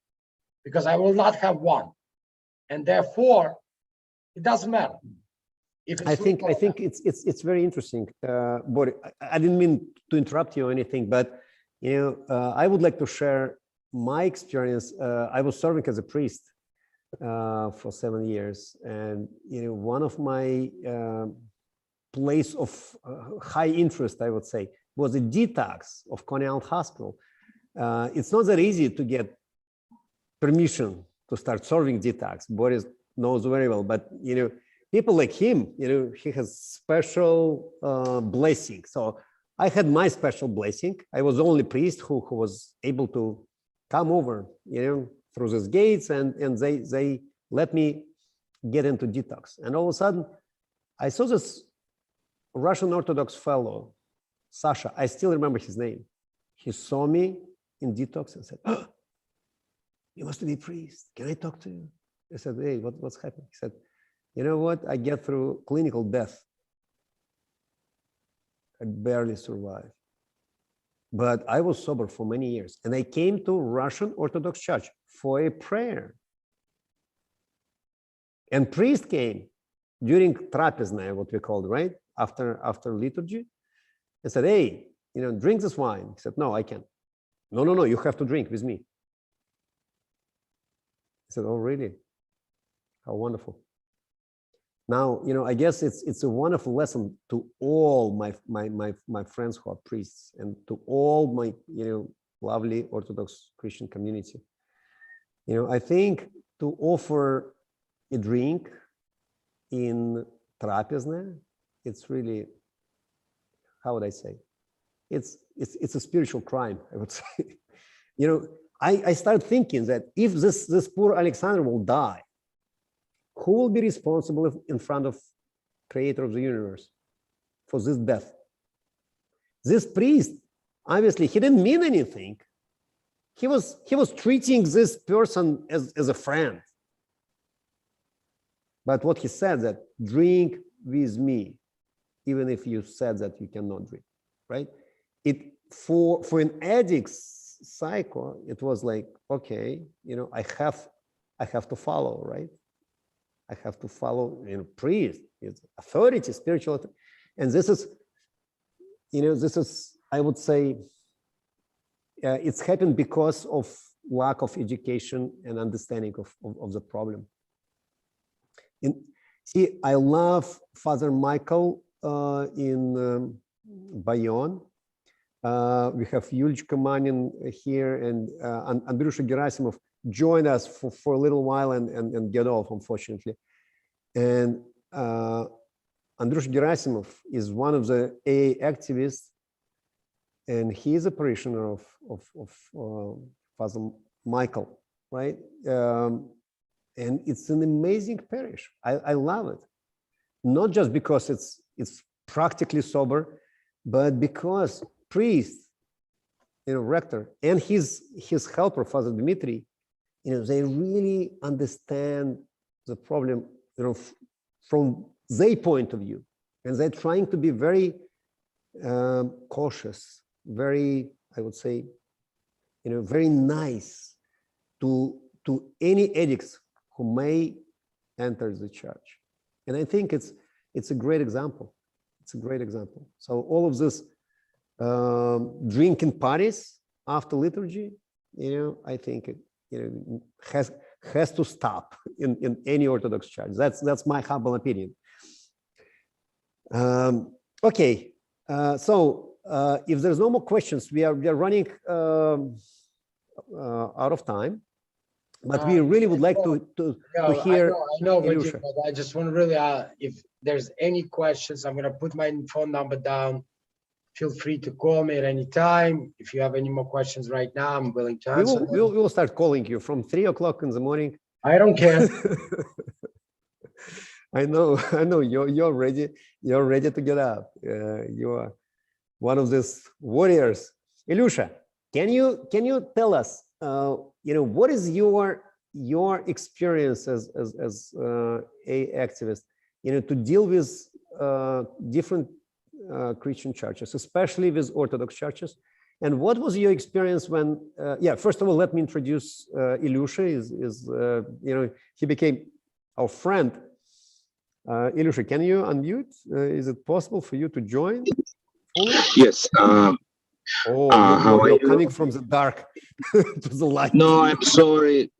because I will not have one. And therefore, it doesn't matter. I think it's very interesting, Boris. I didn't mean to interrupt you or anything, but I would like to share my experience. I was serving as a priest for 7 years, and one of my place of high interest, I would say, was a detox of Coney Island Hospital. It's not that easy to get permission to start serving detox. Boris knows very well, but people like him, he has special blessing. So I had my special blessing. I was the only priest who was able to come over, through these gates, and they let me get into detox. And all of a sudden, I saw this Russian Orthodox fellow, Sasha. I still remember his name. He saw me in detox and said, "Oh, you must be a priest. Can I talk to you?" I said, "Hey, what's happening?" He said, "You know what? I get through clinical death. I barely survived. But I was sober for many years. And I came to Russian Orthodox Church for a prayer. And priest came during trapezna, what we called, right? After liturgy, and said, "Hey, drink this wine." He said, "No, I can't." No, you have to drink with me. I said, "Oh, really? How wonderful." Now, I guess it's a wonderful lesson to all my friends who are priests, and to all my lovely Orthodox Christian community. I think to offer a drink in trapezna, it's really, how would I say? It's a spiritual crime, I would say. I started thinking that if this poor Alexander will die, who will be responsible in front of Creator of the universe for this death? This priest, obviously, he didn't mean anything. He was treating this person as a friend. But what he said, that drink with me, even if you said that you cannot drink, right? For an addict's cycle, it was like, okay, I have to follow, right? I have to follow, priest, authority, spiritual authority. And this is, I would say, it's happened because of lack of education and understanding of the problem. See, I love Father Michael in Bayonne. We have Yulichka Manin here, and Andrusha Gerasimov joined us for a little while and get off, unfortunately. And Andrusha Gerasimov is one of the AA activists, and he is a parishioner of Father Michael, right? And it's an amazing parish. I love it, not just because it's practically sober, but because priests rector and his helper, Father Dmitry, they really understand the problem, from their point of view, and they're trying to be very cautious, very, I would say, very nice to any addicts who may enter the church. And I think it's a great example. It's a great example. So all of this drinking parties after liturgy, I think it has to stop in any Orthodox church. That's my humble opinion. Okay, so if there's no more questions, we are running out of time, but we really would like to hear. I know, Vadim, but I just want to really, if there's any questions, I'm going to put my phone number down. Feel free to call me at any time. If you have any more questions right now, I'm willing to answer. We will start calling you from 3 o'clock in the morning. I don't care. I know. You're ready. You're ready to get up. You are one of these warriors. Ilyusha, can you tell us, what is your experience as a activist, to deal with different Christian churches, especially with Orthodox churches? And what was your experience when, first of all, let me introduce Ilyusha. He became our friend. Ilyusha, can you unmute? Is it possible for you to join? Yes. You're coming from the dark to the light. No, I'm sorry.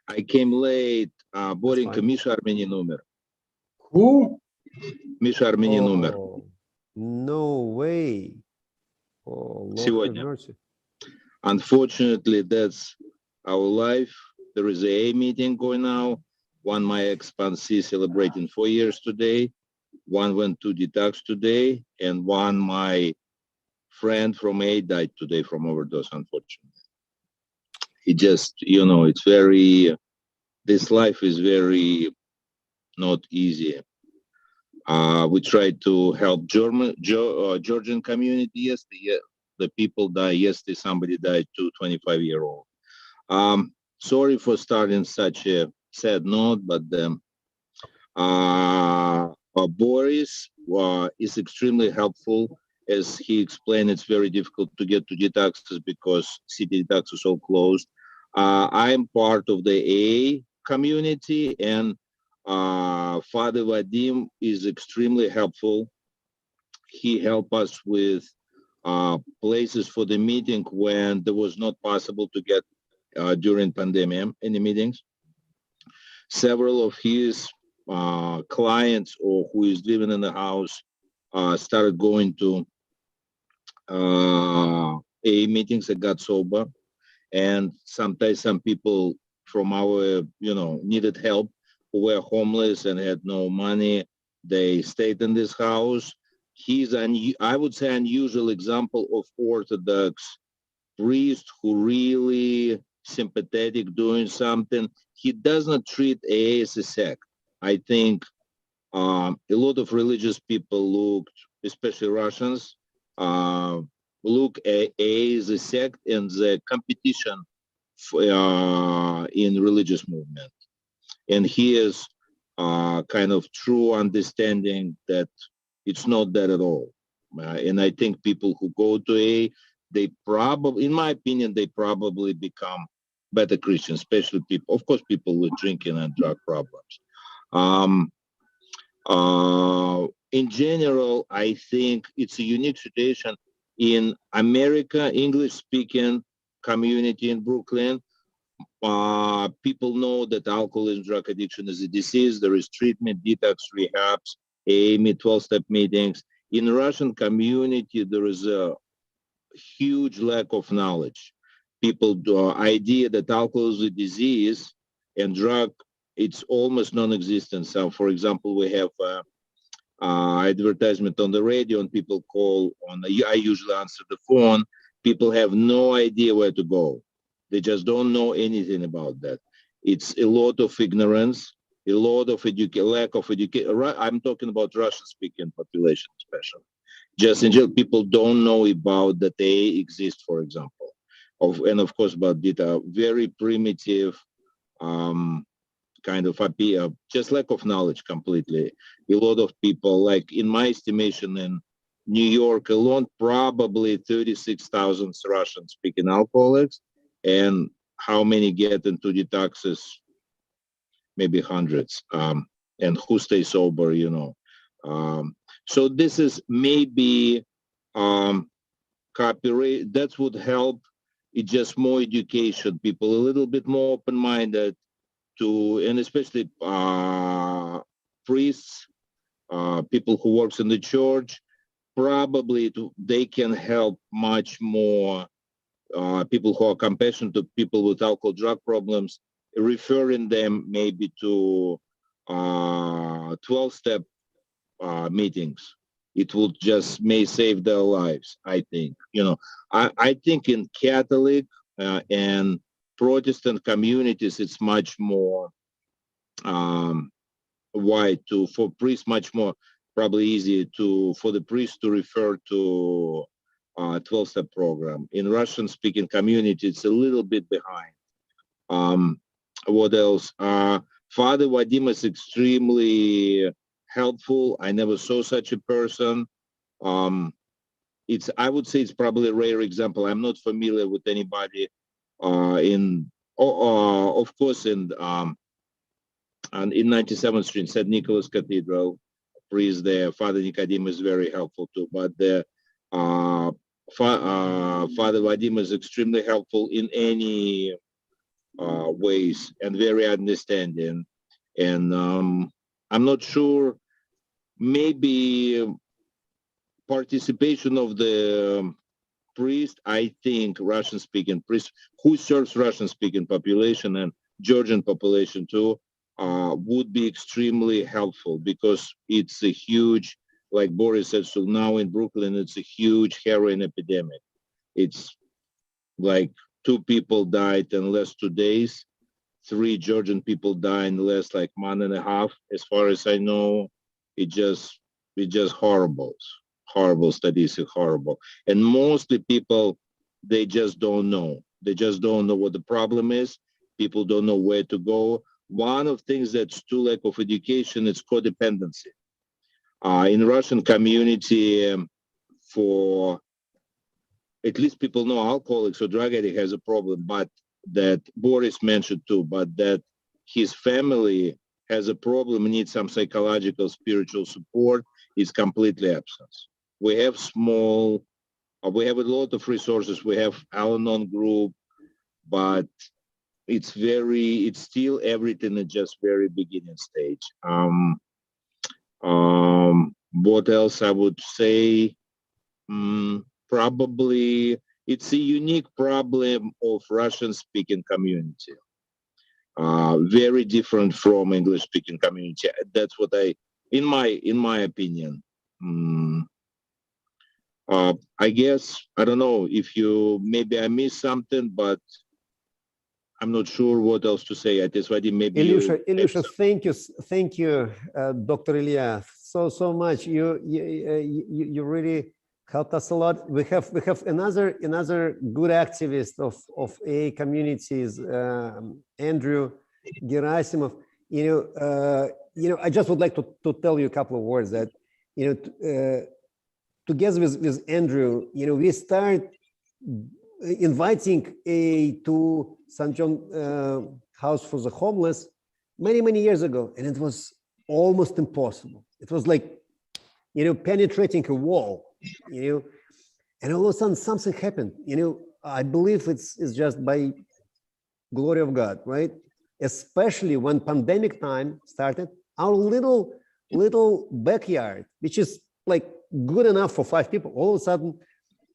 I came late. Боренька, Миша Армени номер. Who? Миша Армени номер. No way. Сегодня. Unfortunately, that's our life. There is a meeting going now. One my ex-sponsee celebrating 4 years today. One went to detox today, and one my friend from A died today from overdose, unfortunately. It just, it's very, this life is very not easy. We tried to help Georgian community yesterday. The people died yesterday. Somebody died, 25-year-old. Sorry for starting such a sad note, but Boris is extremely helpful. As he explained, it's very difficult to get to detoxes because city detox is all closed. I'm part of the AA community, and Father Vadim is extremely helpful. He helped us with places for the meeting when there was not possible to get during pandemic any meetings. Several of his clients or who is living in the house started going to AA meetings and got sober. And sometimes some people from our, needed help, who were homeless and had no money, they stayed in this house. He's I would say unusual example of Orthodox priest who really sympathetic, doing something. He does not treat AA as a sect. I think a lot of religious people looked, especially Russians, look at AA as a sect and the competition in religious movement. And he has kind of true understanding that it's not that at all. And I think people who go to AA, they probably, in my opinion, they probably become better Christians, especially people, of course, people with drinking and drug problems. In general, I think it's a unique situation in America, English-speaking community in Brooklyn. People know that alcoholism, drug addiction is a disease. There is treatment, detox, rehabs, AA, 12-step meetings. In the Russian community, there is a huge lack of knowledge. People idea that alcohol is a disease and drug, it's almost non-existent. So, for example, we have advertisement on the radio and people call on, I usually answer the phone. People have no idea where to go. They just don't know anything about that. It's a lot of ignorance, a lot of lack of education. I'm talking about Russian-speaking population especially. Just in general, people don't know about that they exist, for example, and of course about data, very primitive kind of just lack of knowledge completely. A lot of people, like in my estimation in New York alone, probably 36,000 Russian speaking alcoholics, and how many get into detoxes? Maybe hundreds. And who stays sober, you know. So this is maybe copyright, that would help. It's just more education, people a little bit more open-minded to, and especially priests, people who works in the church, probably they can help much more people who are compassionate to people with alcohol drug problems, referring them maybe to 12-step meetings. It will just may save their lives, I think. You know, I think in Catholic and Protestant communities, it's much more wide for priests, much more probably easy for the priest to refer to 12-step program. In Russian-speaking community, it's a little bit behind. What else? Father Vadim is extremely helpful. I never saw such a person. I would say it's probably a rare example. I'm not familiar with anybody of course, in 97th Street, St. Nicholas Cathedral, priest there, Father Nicodemus is very helpful too. But the Father Vadim is extremely helpful in any ways and very understanding. And I'm not sure, maybe participation of the priest, I think Russian-speaking priest who serves Russian-speaking population and Georgian population too, would be extremely helpful, because it's a huge, like Boris said, so now in Brooklyn, it's a huge heroin epidemic. It's like 2 people died in less 2 days. 3 Georgian people died in less like month and a half. As far as I know, it just horrible statistic, horrible. And mostly people, they just don't know. They just don't know what the problem is. People don't know where to go. One of the things that's too lack of education is codependency. In Russian community, for at least people know alcoholics or drug addict has a problem, but that Boris mentioned too, but that his family has a problem, needs some psychological, spiritual support, is completely absent. We have we have a lot of resources. We have Al-Anon group, but it's still everything at just very beginning stage. What else I would say? Probably it's a unique problem of Russian-speaking community. Very different from English-speaking community. That's what in my opinion. I guess, I don't know if maybe I missed something, but I'm not sure what else to say. I just maybe Ilyusha, thank you, Dr. Ilya, so much. You really helped us a lot. We have another good activist of AA communities, Andrew Gerasimov. I just would like to tell you a couple of words that together with Andrew, we start inviting AA to St. John House for the Homeless many years ago, and it was almost impossible. It was like penetrating a wall. And all of a sudden something happened. I believe it's just by glory of God, right? Especially when pandemic time started, our little backyard, which is like good enough for 5 people, all of a sudden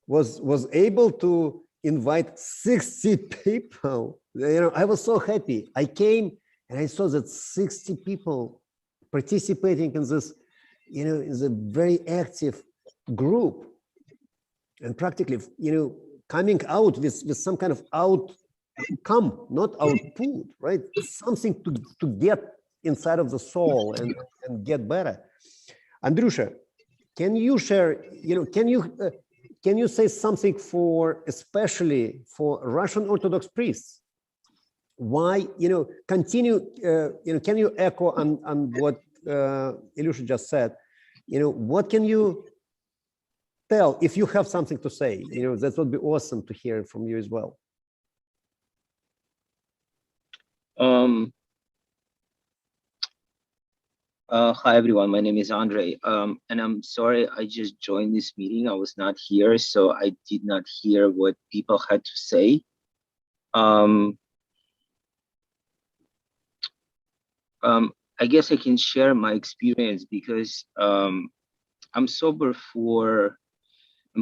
was able to invite 60 people. I was so happy. I came and I saw that 60 people participating in this, is a very active group, and practically, coming out with some kind of outcome, not output, right? Something to get inside of the soul and get better. Andrusha, can you share, can you say something especially for Russian Orthodox priests? Why, continue, can you echo on what Ilyusha just said? What can you tell if you have something to say? That would be awesome to hear from you as well. Hi everyone, my name is Andre, and I'm sorry I just joined this meeting. I was not here, so I did not hear what people had to say. I guess I can share my experience because I'm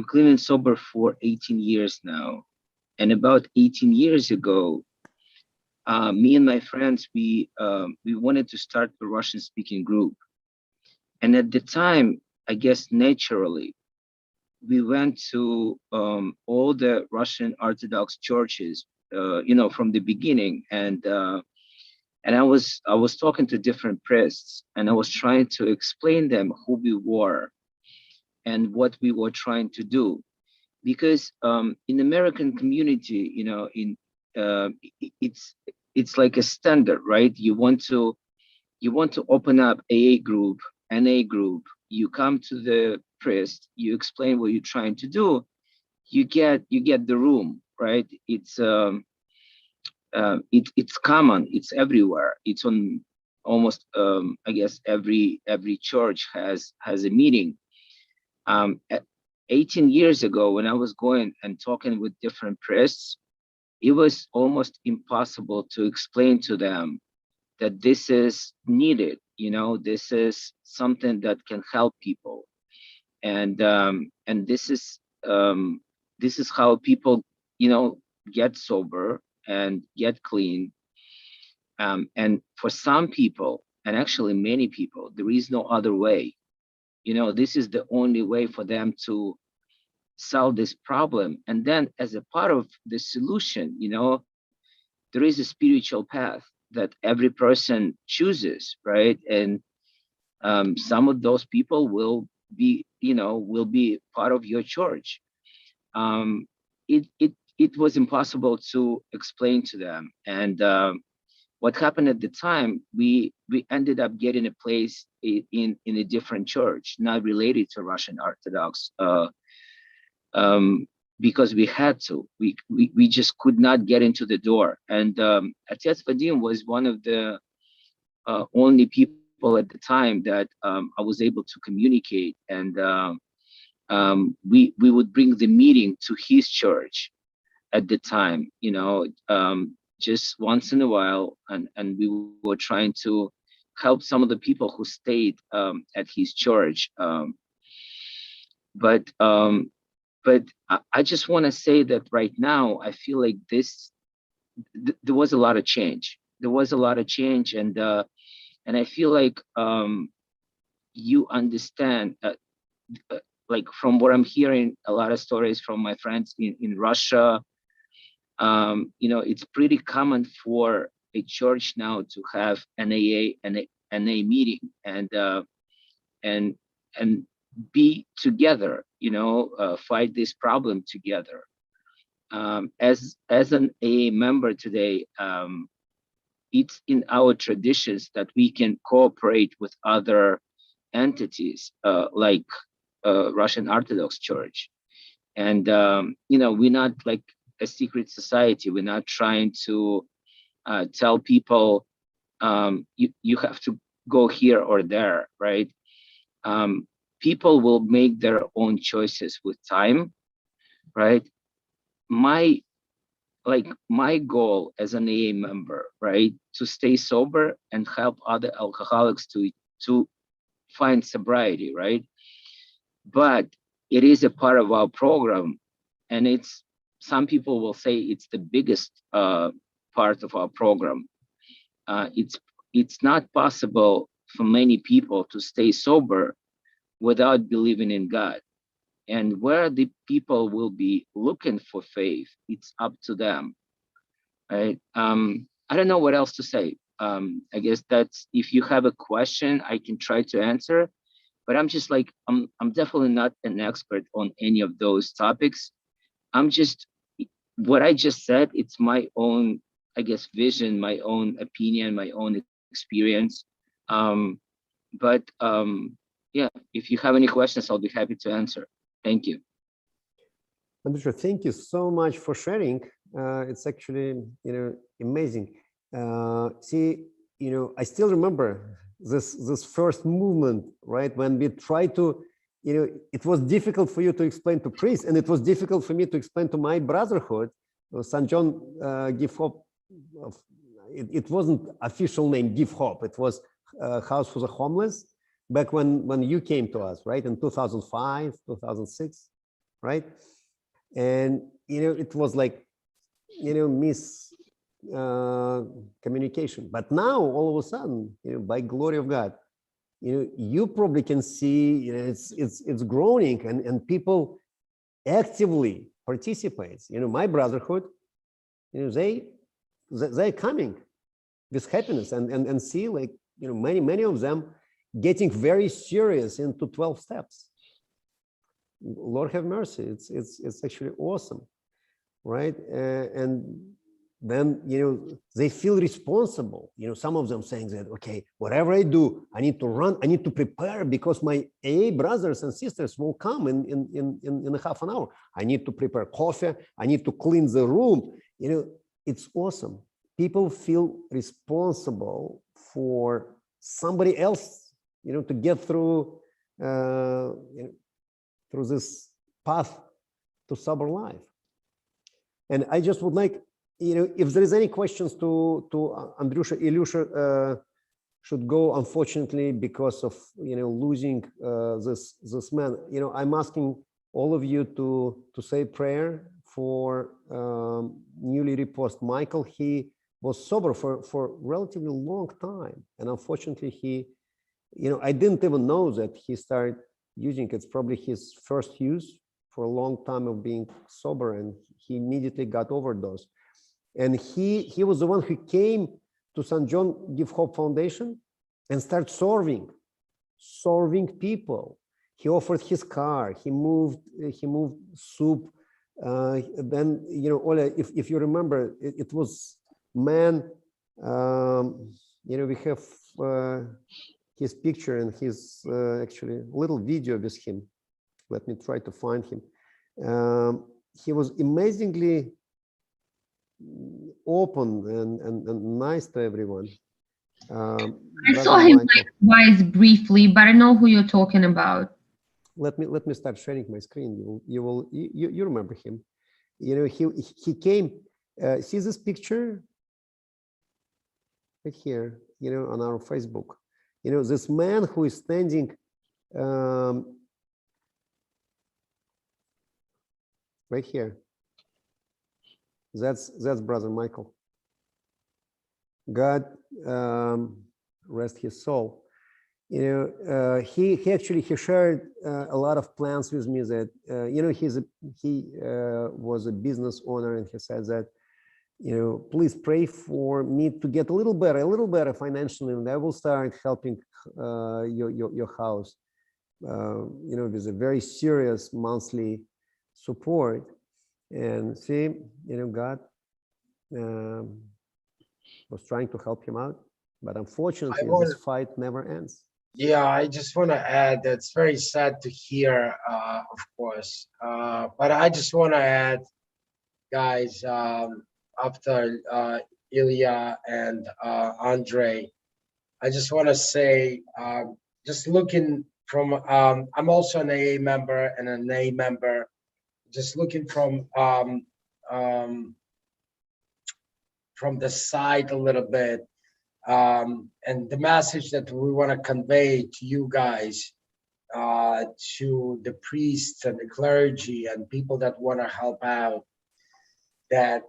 clean and sober for 18 years now. And about 18 years ago, me and my friends, we wanted to start a Russian-speaking group. And at the time, I guess naturally, we went to all the Russian Orthodox churches, from the beginning. And I was talking to different priests, and I was trying to explain them who we were and what we were trying to do. Because in American community, it's like a standard, right? You want to open up AA group, NA group. You come to the priest, you explain what you're trying to do, you get the room, right? It's common, it's everywhere. It's on almost I guess every church has a meeting. 18 years ago, when I was going and talking with different priests, it was almost impossible to explain to them that this is needed, this is something that can help people, and this is how people get sober and get clean. And for some people, and actually many people, there is no other way. This is the only way for them to solve this problem. And then as a part of the solution, there is a spiritual path that every person chooses, right? And some of those people will be part of your church. It was impossible to explain to them. And what happened at the time, we ended up getting a place in a different church, not related to Russian Orthodox, because we had to. We just could not get into the door. And Atец Vadim was one of the only people at the time that I was able to communicate. And we would bring the meeting to his church at the time, just once in a while, and we were trying to help some of the people who stayed at his church. But I just want to say that right now I feel like there was a lot of change. There was a lot of change, and I feel like you understand. Like from what I'm hearing, a lot of stories from my friends in Russia. It's pretty common for a church now to have an AA and a NA meeting and be together, fight this problem together. As an AA member today, it's in our traditions that we can cooperate with other entities like Russian Orthodox Church. And, we're not like a secret society. We're not trying to tell people you have to go here or there, right? People will make their own choices with time, right? My goal as an AA member, right, to stay sober and help other alcoholics to find sobriety, right? But it is a part of our program, and some people will say it's the biggest part of our program. It's not possible for many people to stay sober without believing in God. And where the people will be looking for faith, it's up to them, right? I don't know what else to say. I guess that's, if you have a question, I can try to answer. but I'm just like, I'm definitely not an expert on any of those topics. I'm just, what I just said, it's my own, I guess, vision, my own opinion, my own experience. Yeah, if you have any questions, I'll be happy to answer. Thank you. Andrusha, thank you so much for sharing. It's actually, amazing. See, I still remember this first movement, right? When we tried to, it was difficult for you to explain to priests, and it was difficult for me to explain to my brotherhood. St. John Give Hope. It wasn't official name Give Hope. It was House for the Homeless. Back when you came to us, right, in 2005, 2006, right? And it was like communication. But now all of a sudden, by glory of God, you probably can see it's growing, and people actively participates. My brotherhood, they're coming with happiness, and see, like, many of them getting very serious into 12 steps. Lord have mercy. It's actually awesome, right? And then they feel responsible. Some of them saying that, okay, whatever I do, I need to run, I need to prepare, because my AA brothers and sisters will come in a half an hour. I need to prepare coffee, I need to clean the room. It's awesome. People feel responsible for somebody else, to get through through this path to sober life. And I just would like, if there is any questions to Andrusha. Ilyusha should go, unfortunately, because of losing this man. I'm asking all of you to say prayer for newly repost Michael. He was sober for relatively long time, and unfortunately he, I didn't even know that he started using. It's probably his first use for a long time of being sober, and he immediately got overdose. And he was the one who came to St. John Give Hope Foundation and started serving people. He offered his car. He moved soup. Then Ola, if you remember, it was man. We have his picture and his actually little video with him. Let me try to find him. He was amazingly open and nice to everyone. I saw him like twice briefly, but I know who you're talking about. Let me start sharing my screen. You remember him. He came. See this picture right here. On our Facebook. This man who is standing right here. That's Brother Michael. God rest his soul. He shared a lot of plans with me that he was a business owner, and he said that please pray for me to get a little better financially, and I will start helping your house with a very serious monthly support. And see, God was trying to help him out, but unfortunately this fight never ends. Yeah, I just want to add that it's very sad to hear, of course, but I just want to add, guys, after Ilya and Andre, I just want to say, just looking from, I'm also an AA member and an A member, just looking from the side a little bit, and the message that we want to convey to you guys, to the priests and the clergy and people that want to help out, that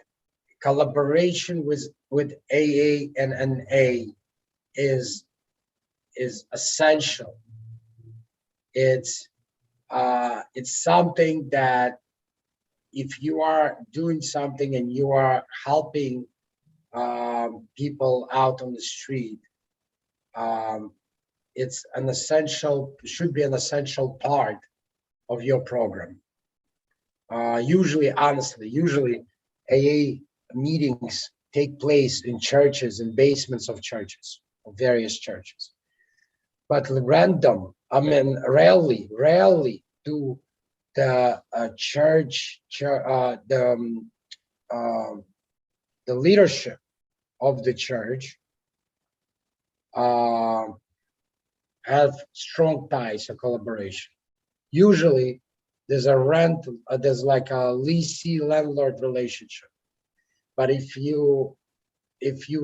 collaboration with AA and NA is essential. It's something that if you are doing something and you are helping people out on the street, it's an essential, should be an essential part of your program. Usually, honestly, usually AA meetings take place in churches, in basements of churches, of various churches. But rarely do the the leadership of the church have strong ties of collaboration. Usually, there's there's like a leasee landlord relationship. But if you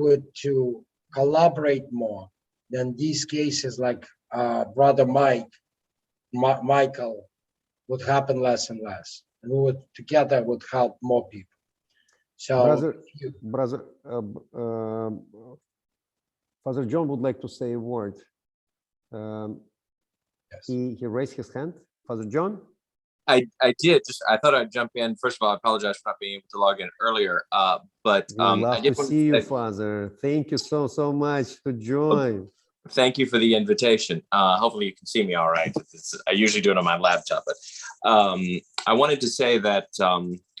were to collaborate more, then these cases like Brother Michael would happen less and less, and we would together would help more people. So, Father John would like to say a word. yes. He raised his hand. Father John? I did. I thought I'd jump in. First of all, I apologize for not being able to log in earlier. But We love I did to want see you, say, Father. Thank you so much to join. thank you for the invitation. Hopefully you can see me all right. I usually do it on my laptop, but I wanted to say that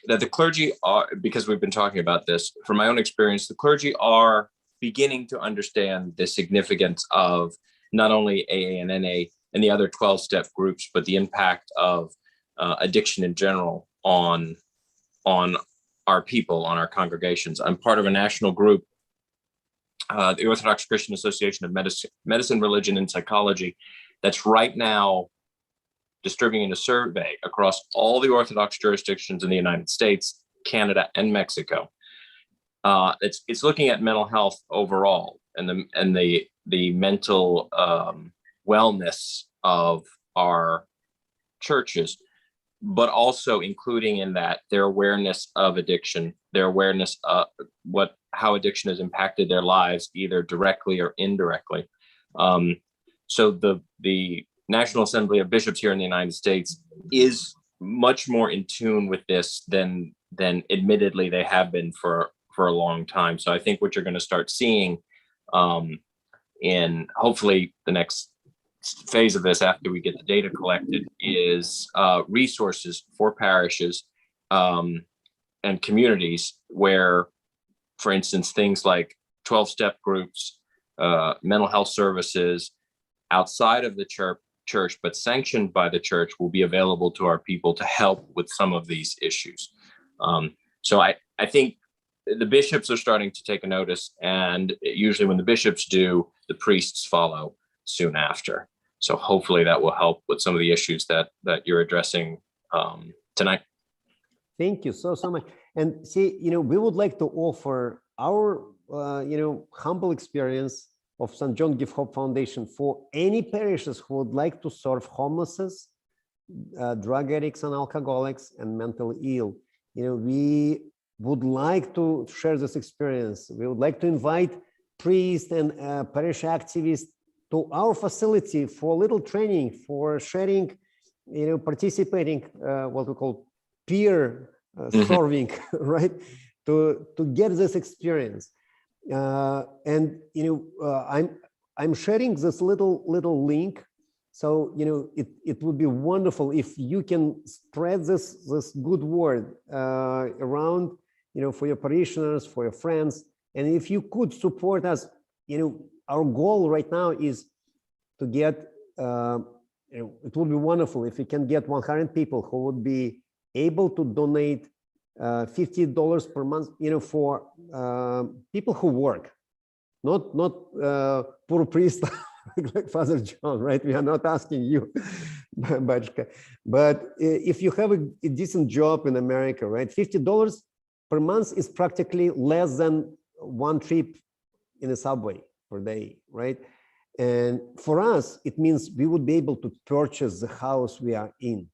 that the clergy are, because we've been talking about this, from my own experience, the clergy are beginning to understand the significance of not only AA and NA and the other 12-step groups, but the impact of addiction in general on our people, on our congregations. I'm part of a national group, the Orthodox Christian Association of Medicine, Religion, and Psychology, that's right now distributing a survey across all the Orthodox jurisdictions in the United States, Canada, and Mexico. It's looking at mental health overall and the mental wellness of our churches, but also including in that their awareness of addiction, their awareness of how addiction has impacted their lives, either directly or indirectly. So the National Assembly of Bishops here in the United States is much more in tune with this than admittedly they have been for a long time. So I think what you're going to start seeing in hopefully the next phase of this, after we get the data collected, is resources for parishes and communities where, for instance, things like 12-step groups, mental health services outside of the church, but sanctioned by the church, will be available to our people to help with some of these issues. So I think the bishops are starting to take a notice, and usually when the bishops do, the priests follow soon after. So hopefully that will help with some of the issues that you're addressing tonight. Thank you so much. And see, we would like to offer our, humble experience of St. John Give Hope Foundation for any parishes who would like to serve homeless, drug addicts and alcoholics, and mentally ill. We would like to share this experience. We would like to invite priests and parish activists to our facility for a little training, for sharing, participating, what we call peer serving, right? To get this experience. And I'm sharing this little link. So it would be wonderful if you can spread this good word around, for your parishioners, for your friends, and if you could support us. Our goal right now is to get. It would be wonderful if we can get 100 people who would be able to donate $50 per month, for people who work, not poor priest like Father John, right? We are not asking you, Bachka. But if you have a decent job in America, right, $50 per month is practically less than one trip in a subway per day, right? And for us, it means we would be able to purchase the house we are in.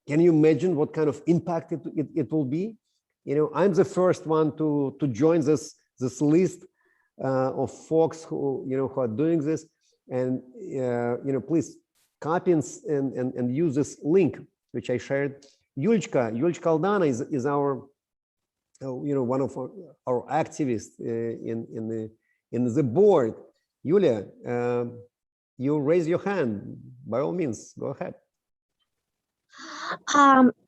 Can you imagine what kind of impact it will be? I'm the first one to join this list of folks who who are doing this, and please copy and use this link which I shared. Yulichka Aldana is our one of our activists in the board. Yulia, you raise your hand. By all means, go ahead.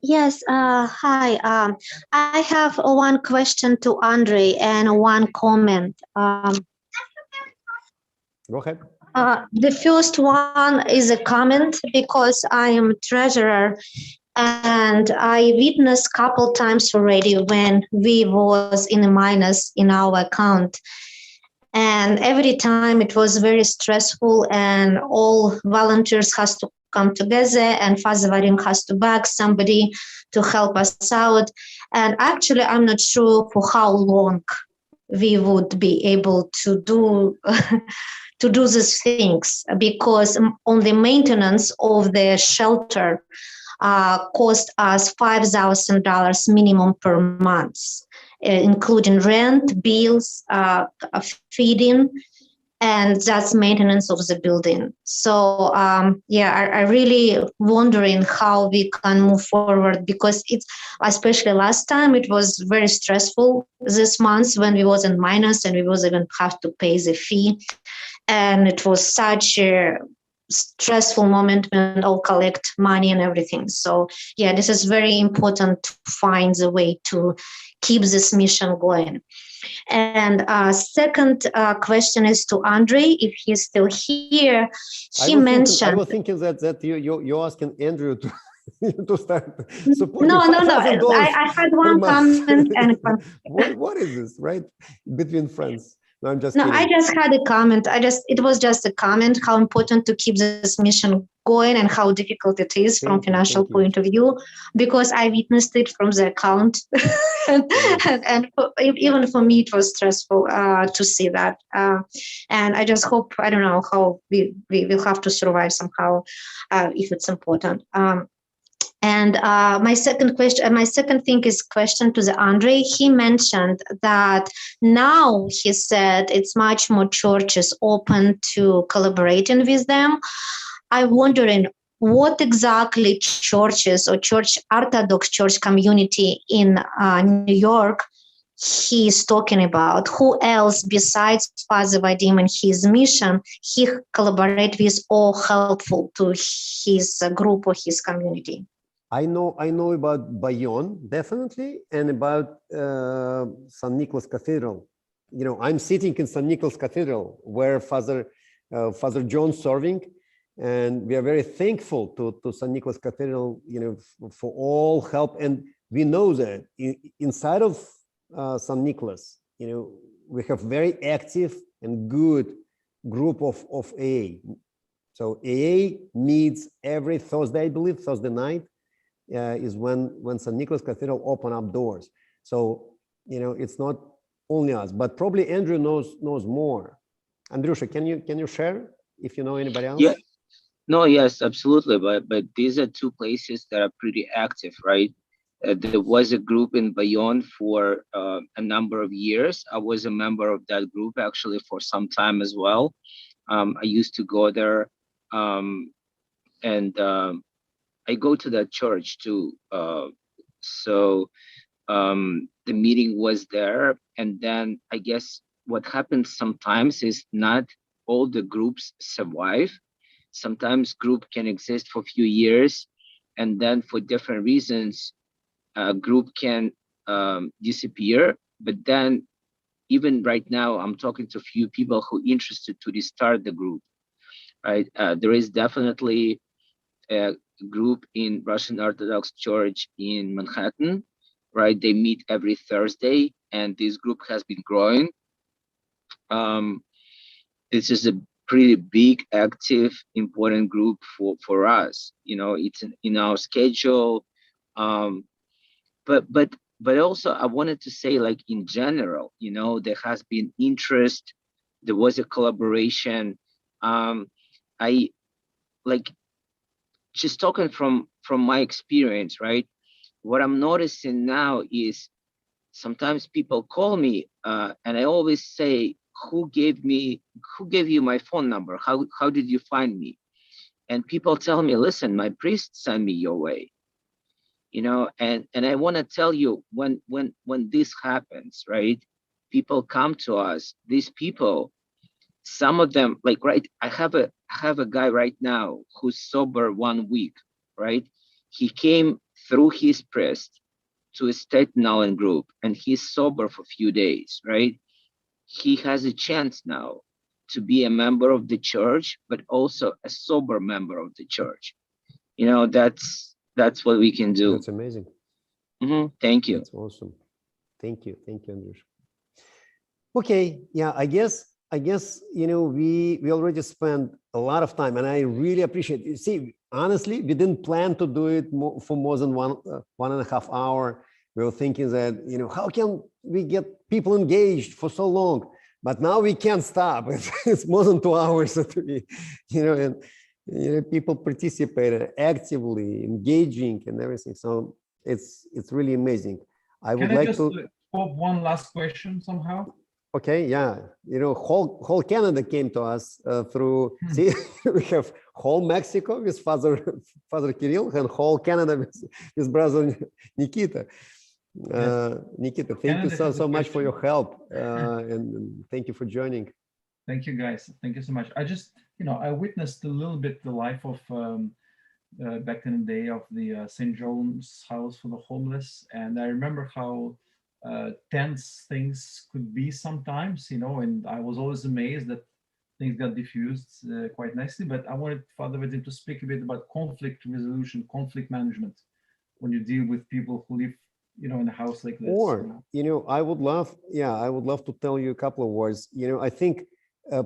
Yes, hi. I have one question to Andre and one comment. Go ahead. The first one is a comment because I am treasurer and I witnessed couple times already when we was in a minus in our account. And every time it was very stressful and all volunteers has to come together and Father Vadim has to beg somebody to help us out. And actually, I'm not sure for how long we would be able to do to do these things, because on the maintenance of the shelter cost us $5,000 minimum per month, including rent, bills, feeding, and that's maintenance of the building. So yeah, I really wondering how we can move forward, because it's, especially last time, it was very stressful this month when we was in minus and we was even have to pay the fee. And it was such a stressful moment when all collect money and everything. So yeah, this is very important to find the way to keep this mission going. And second question is to Andre, if he's still here. He mentioned. I was thinking that you're asking Andrew to start supporting. No. I had one comment and what is this, right? Between friends. No, I'm just no, kidding. I just had a comment. It was just a comment how important to keep this mission going and how difficult it is from financial point of view, because I witnessed it from the account. and even for me, it was stressful to see that. And I just hope, I don't know how we will have to survive somehow if it's important. And my second thing is question to the Andre. He mentioned that now he said it's much more churches open to collaborating with them. I'm wondering what exactly churches or Orthodox church community in New York he's talking about. Who else besides Father Vadim and his mission he collaborate with or helpful to his group or his community? I know about Bayonne, definitely, and about St. Nicholas Cathedral. You know, I'm sitting in St. Nicholas Cathedral where Father John's serving, and we are very thankful to St. Nicholas Cathedral, you know, for all help. And we know that inside of St. Nicholas, you know, we have very active and good group of AA. So AA meets every Thursday, I believe, Thursday night. Is when St. Nicholas Cathedral open up doors. So, you know, it's not only us, but probably Andrew knows more. Andrusha, can you share if you know anybody else? Yeah, no, yes, absolutely. But these are two places that are pretty active, right? There was a group in Bayonne for a number of years. I was a member of that group actually for some time as well. I used to go there, and I go to that church too. So the meeting was there, and then I guess what happens sometimes is not all the groups survive. Sometimes group can exist for a few years, and then for different reasons, a group can disappear. But then even right now, I'm talking to a few people who are interested to restart the group, right? There is definitely a group in Russian Orthodox Church in Manhattan, right? They meet every Thursday, and this group has been growing. This is a pretty big, active, important group for us. You know, it's in our schedule. But also I wanted to say, like, in general, you know, there has been interest. There was a collaboration. I like, just talking from my experience, right? What I'm noticing now is sometimes people call me and I always say, who gave you my phone number? How did you find me? And people tell me, listen, my priest sent me your way. You know, and I want to tell you, when this happens, right? People come to us, these people, some of them, like, right, I have have a guy right now who's sober 1 week, right? He came through his priest to a Staten Island group, and he's sober for a few days, right? He has a chance now to be a member of the church, but also a sober member of the church. You know, that's what we can do. That's amazing. Thank you. That's awesome. Thank you, Andrews. Okay, yeah, I guess you know, we already spent a lot of time, and I really appreciate it. See, honestly, we didn't plan to do it for more than 1.5 hours. We were thinking that, you know, how can we get people engaged for so long? But now we can't stop. It's more than 2 hours that we, you know, and you know, people participated actively, engaging, and everything. So it's really amazing. I would like to pop one last question somehow. Okay, yeah, you know, whole Canada came to us through. See, we have whole Mexico with Father Kirill, and whole Canada with brother Nikita. Nikita, thank you so much for your help, and thank you for joining. Thank you, guys. Thank you so much. I just, you know, I witnessed a little bit the life of back in the day of the St. John's House for the Homeless, and I remember how tense things could be sometimes, you know, and I was always amazed that things got diffused quite nicely. But I wanted Father Vadim to speak a bit about conflict resolution, conflict management, when you deal with people who live, you know, in a house like this. Or, you know, I would love to tell you a couple of words. You know, I think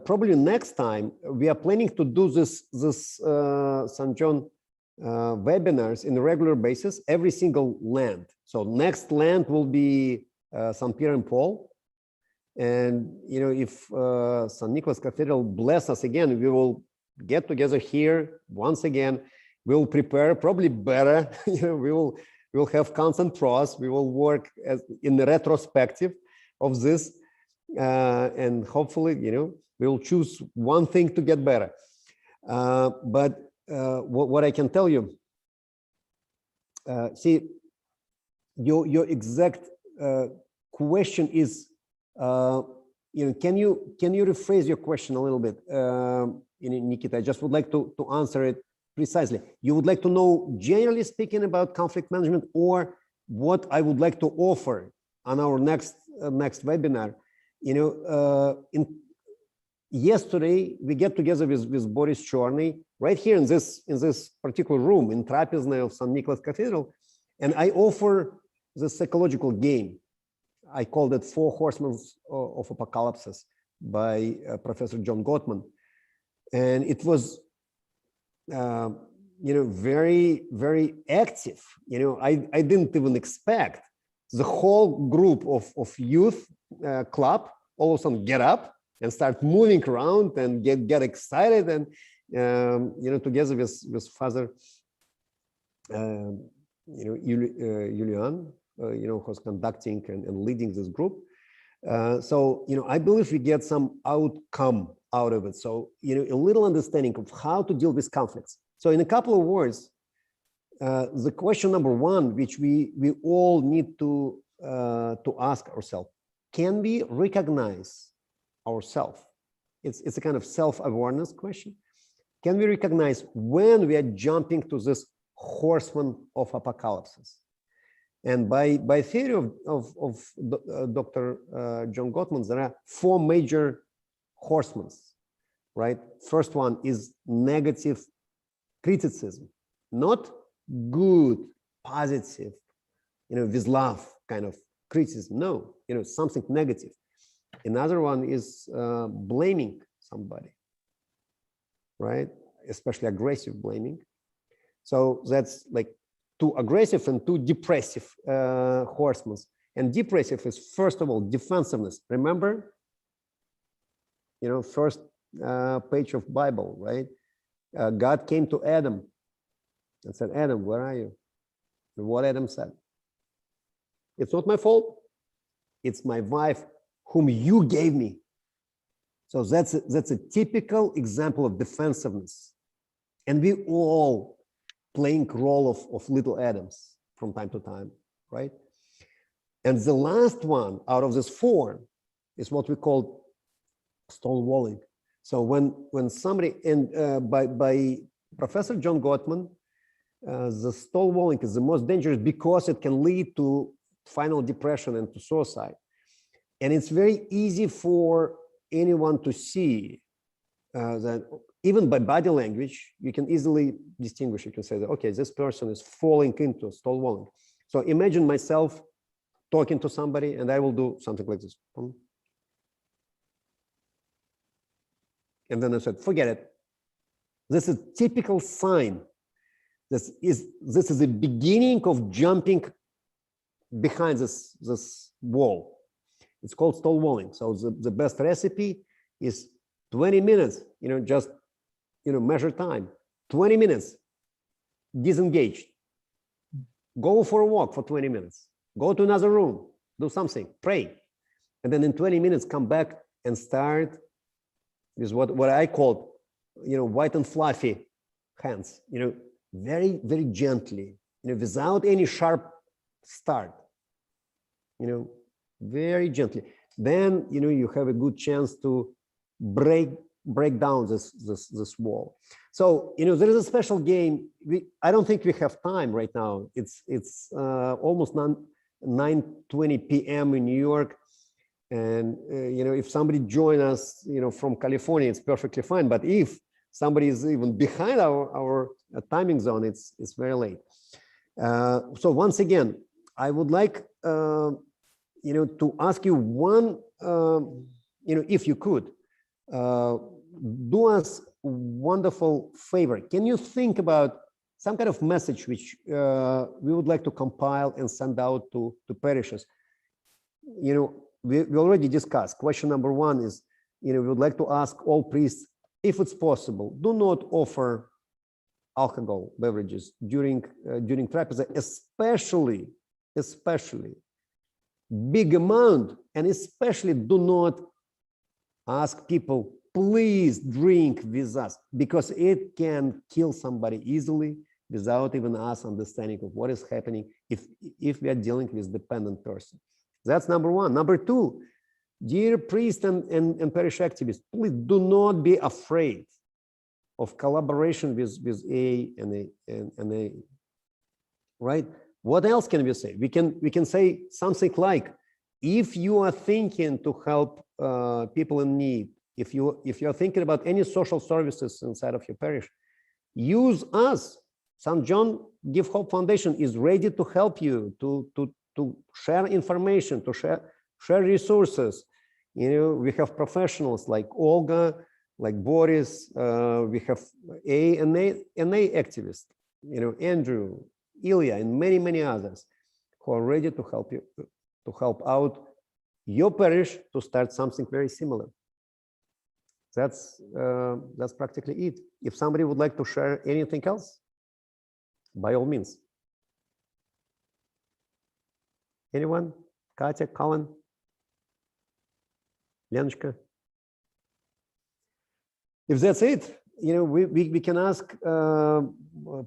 probably next time we are planning to do this St. John webinars in a regular basis, every single land. So next land will be St. Peter and Paul. And, you know, if St. Nicholas Cathedral bless us again, we will get together here once again. We'll prepare probably better. You know, we'll have constant pros. We will work in the retrospective of this. And hopefully, you know, we'll choose one thing to get better. But what I can tell you, see, your exact question is, you know, can you rephrase your question a little bit, Nikita? I just would like to answer it precisely. You would like to know, generally speaking, about conflict management, or what I would like to offer on our next webinar? You know, yesterday we get together with Boris Chorny right here in this particular room in Trapezny of St. Nicholas Cathedral, and I offer the psychological game. I called it 4 Horsemen of Apocalypse by Professor John Gottman, and it was you know, very, very active. You know, I didn't even expect the whole group of youth club all of a sudden get up and start moving around and get excited, and you know, together with Father you know, Julian, you know, who's conducting and leading this group. So, you know, I believe we get some outcome out of it. So, you know, a little understanding of how to deal with conflicts. So in a couple of words, the question number one, which we all need to ask ourselves: can we recognize ourselves? It's a kind of self-awareness question. Can we recognize when we are jumping to this horseman of apocalypse? And by theory of Dr. John Gottman, there are 4 major horsemen, right? First one is negative criticism, not good, positive, you know, with love kind of criticism. No, you know, something negative. Another one is blaming somebody, right? Especially aggressive blaming. So that's like 2 aggressive and 2 depressive horsemen. And depressive is, first of all, defensiveness. Remember, you know, first page of Bible, right? God came to Adam and said, "Adam, where are you?" And what Adam said: "It's not my fault. It's my wife whom you gave me." So that's a typical example of defensiveness. And we all playing role of little Adams from time to time, right? And the last one out of this 4 is what we call stonewalling. So when somebody, and by Professor John Gottman, the stall walling is the most dangerous because it can lead to final depression and to suicide. And it's very easy for anyone to see that even by body language, you can easily distinguish. You can say that, okay, this person is falling into stall walling. So imagine myself talking to somebody and I will do something like this. And then I said, forget it. This is a typical sign. This is the beginning of jumping behind this wall. It's called stall walling. So the best recipe is 20 minutes, just, measure time. 20 minutes, disengaged. Go for a walk for 20 minutes. Go to another room, do something, pray. And then in 20 minutes, come back and start with what I call, white and fluffy hands, very, very gently, without any sharp start, very gently. Then, you have a good chance to break down this wall. So, there is a special game. I don't think we have time right now. It's almost 9:20 p.m. in New York. And, if somebody join us, from California, it's perfectly fine. But if somebody is even behind our timing zone, it's very late. So once again, I would like, to ask you one, if you could, do us a wonderful favor. Can you think about some kind of message which we would like to compile and send out to parishes? We already discussed. Question number one is, we would like to ask all priests, if it's possible, do not offer alcohol beverages during trapeza, especially big amount, and especially do not ask people, please drink with us, because it can kill somebody easily without even us understanding of what is happening if we are dealing with dependent person. That's number one. Number two, dear priests and parish activists, please do not be afraid of collaboration with A and A, right? What else can we say? We can say something like, if you are thinking to help people in need, if you are thinking about any social services inside of your parish, use us. St. John Give Hope Foundation is ready to help you to share information, to share resources. We have professionals like Olga, like Boris. We have A and A activists, Andrew, Ilya, and many others who are ready to help you, to help out your parish to start something very similar. That's practically it. If somebody would like to share anything else, by all means. Anyone? Katya, Colin, Lenchka? If that's it, we can ask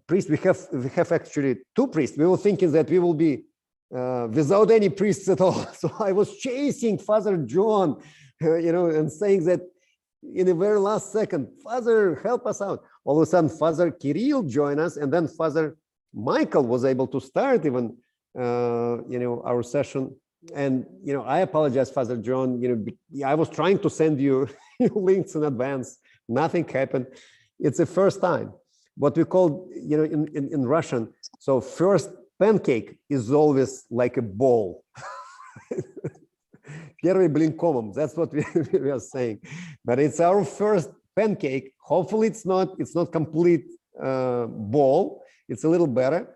priests. We have actually two priests. We were thinking that we will be without any priests at all. So I was chasing Father John, and saying that in the very last second, Father, help us out. All of a sudden, Father Kirill joined us, and then Father Michael was able to start even our session. And I apologize, Father John. I was trying to send you links in advance. Nothing happened. It's the first time. What we call, in Russian, so first pancake is always like a ball. Первый блин комом. That's what we are saying. But it's our first pancake. Hopefully, it's not complete ball. It's a little better.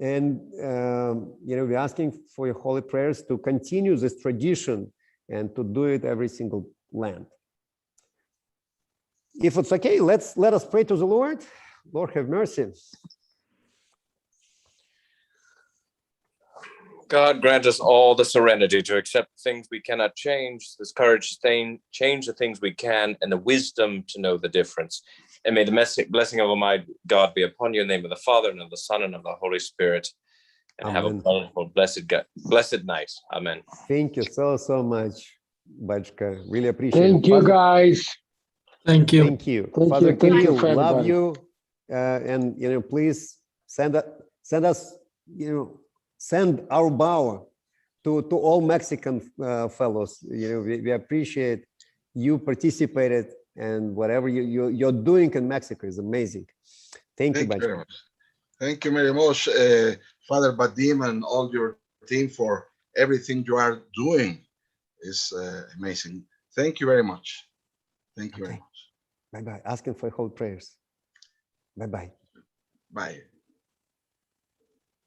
And we're asking for your holy prayers to continue this tradition and to do it every single Lent. If it's okay, let us pray to the Lord. Lord, have mercy. God, grant us all the serenity to accept things we cannot change, this courage to change the things we can, and the wisdom to know the difference. And may the blessing of Almighty God be upon you in the name of the Father, and of the Son, and of the Holy Spirit. And Amen. have a wonderful, blessed night. Amen. Thank you so much, Bachka. Really appreciate it. Thank you, guys. Thank you. Thank you. Thank Father you. Thank you Kirill, for love everybody. you. And, you know, please send us, you know, send our bow to all Mexican fellows. You know, we appreciate you participated, and whatever you're doing in Mexico is amazing. Thank you very Bacha. much. Thank you very much, Father Vadim, and all your team for everything you are doing. It's amazing. Thank you very much. Thank you very much. Bye-bye. Asking for whole prayers. Bye-bye. Bye.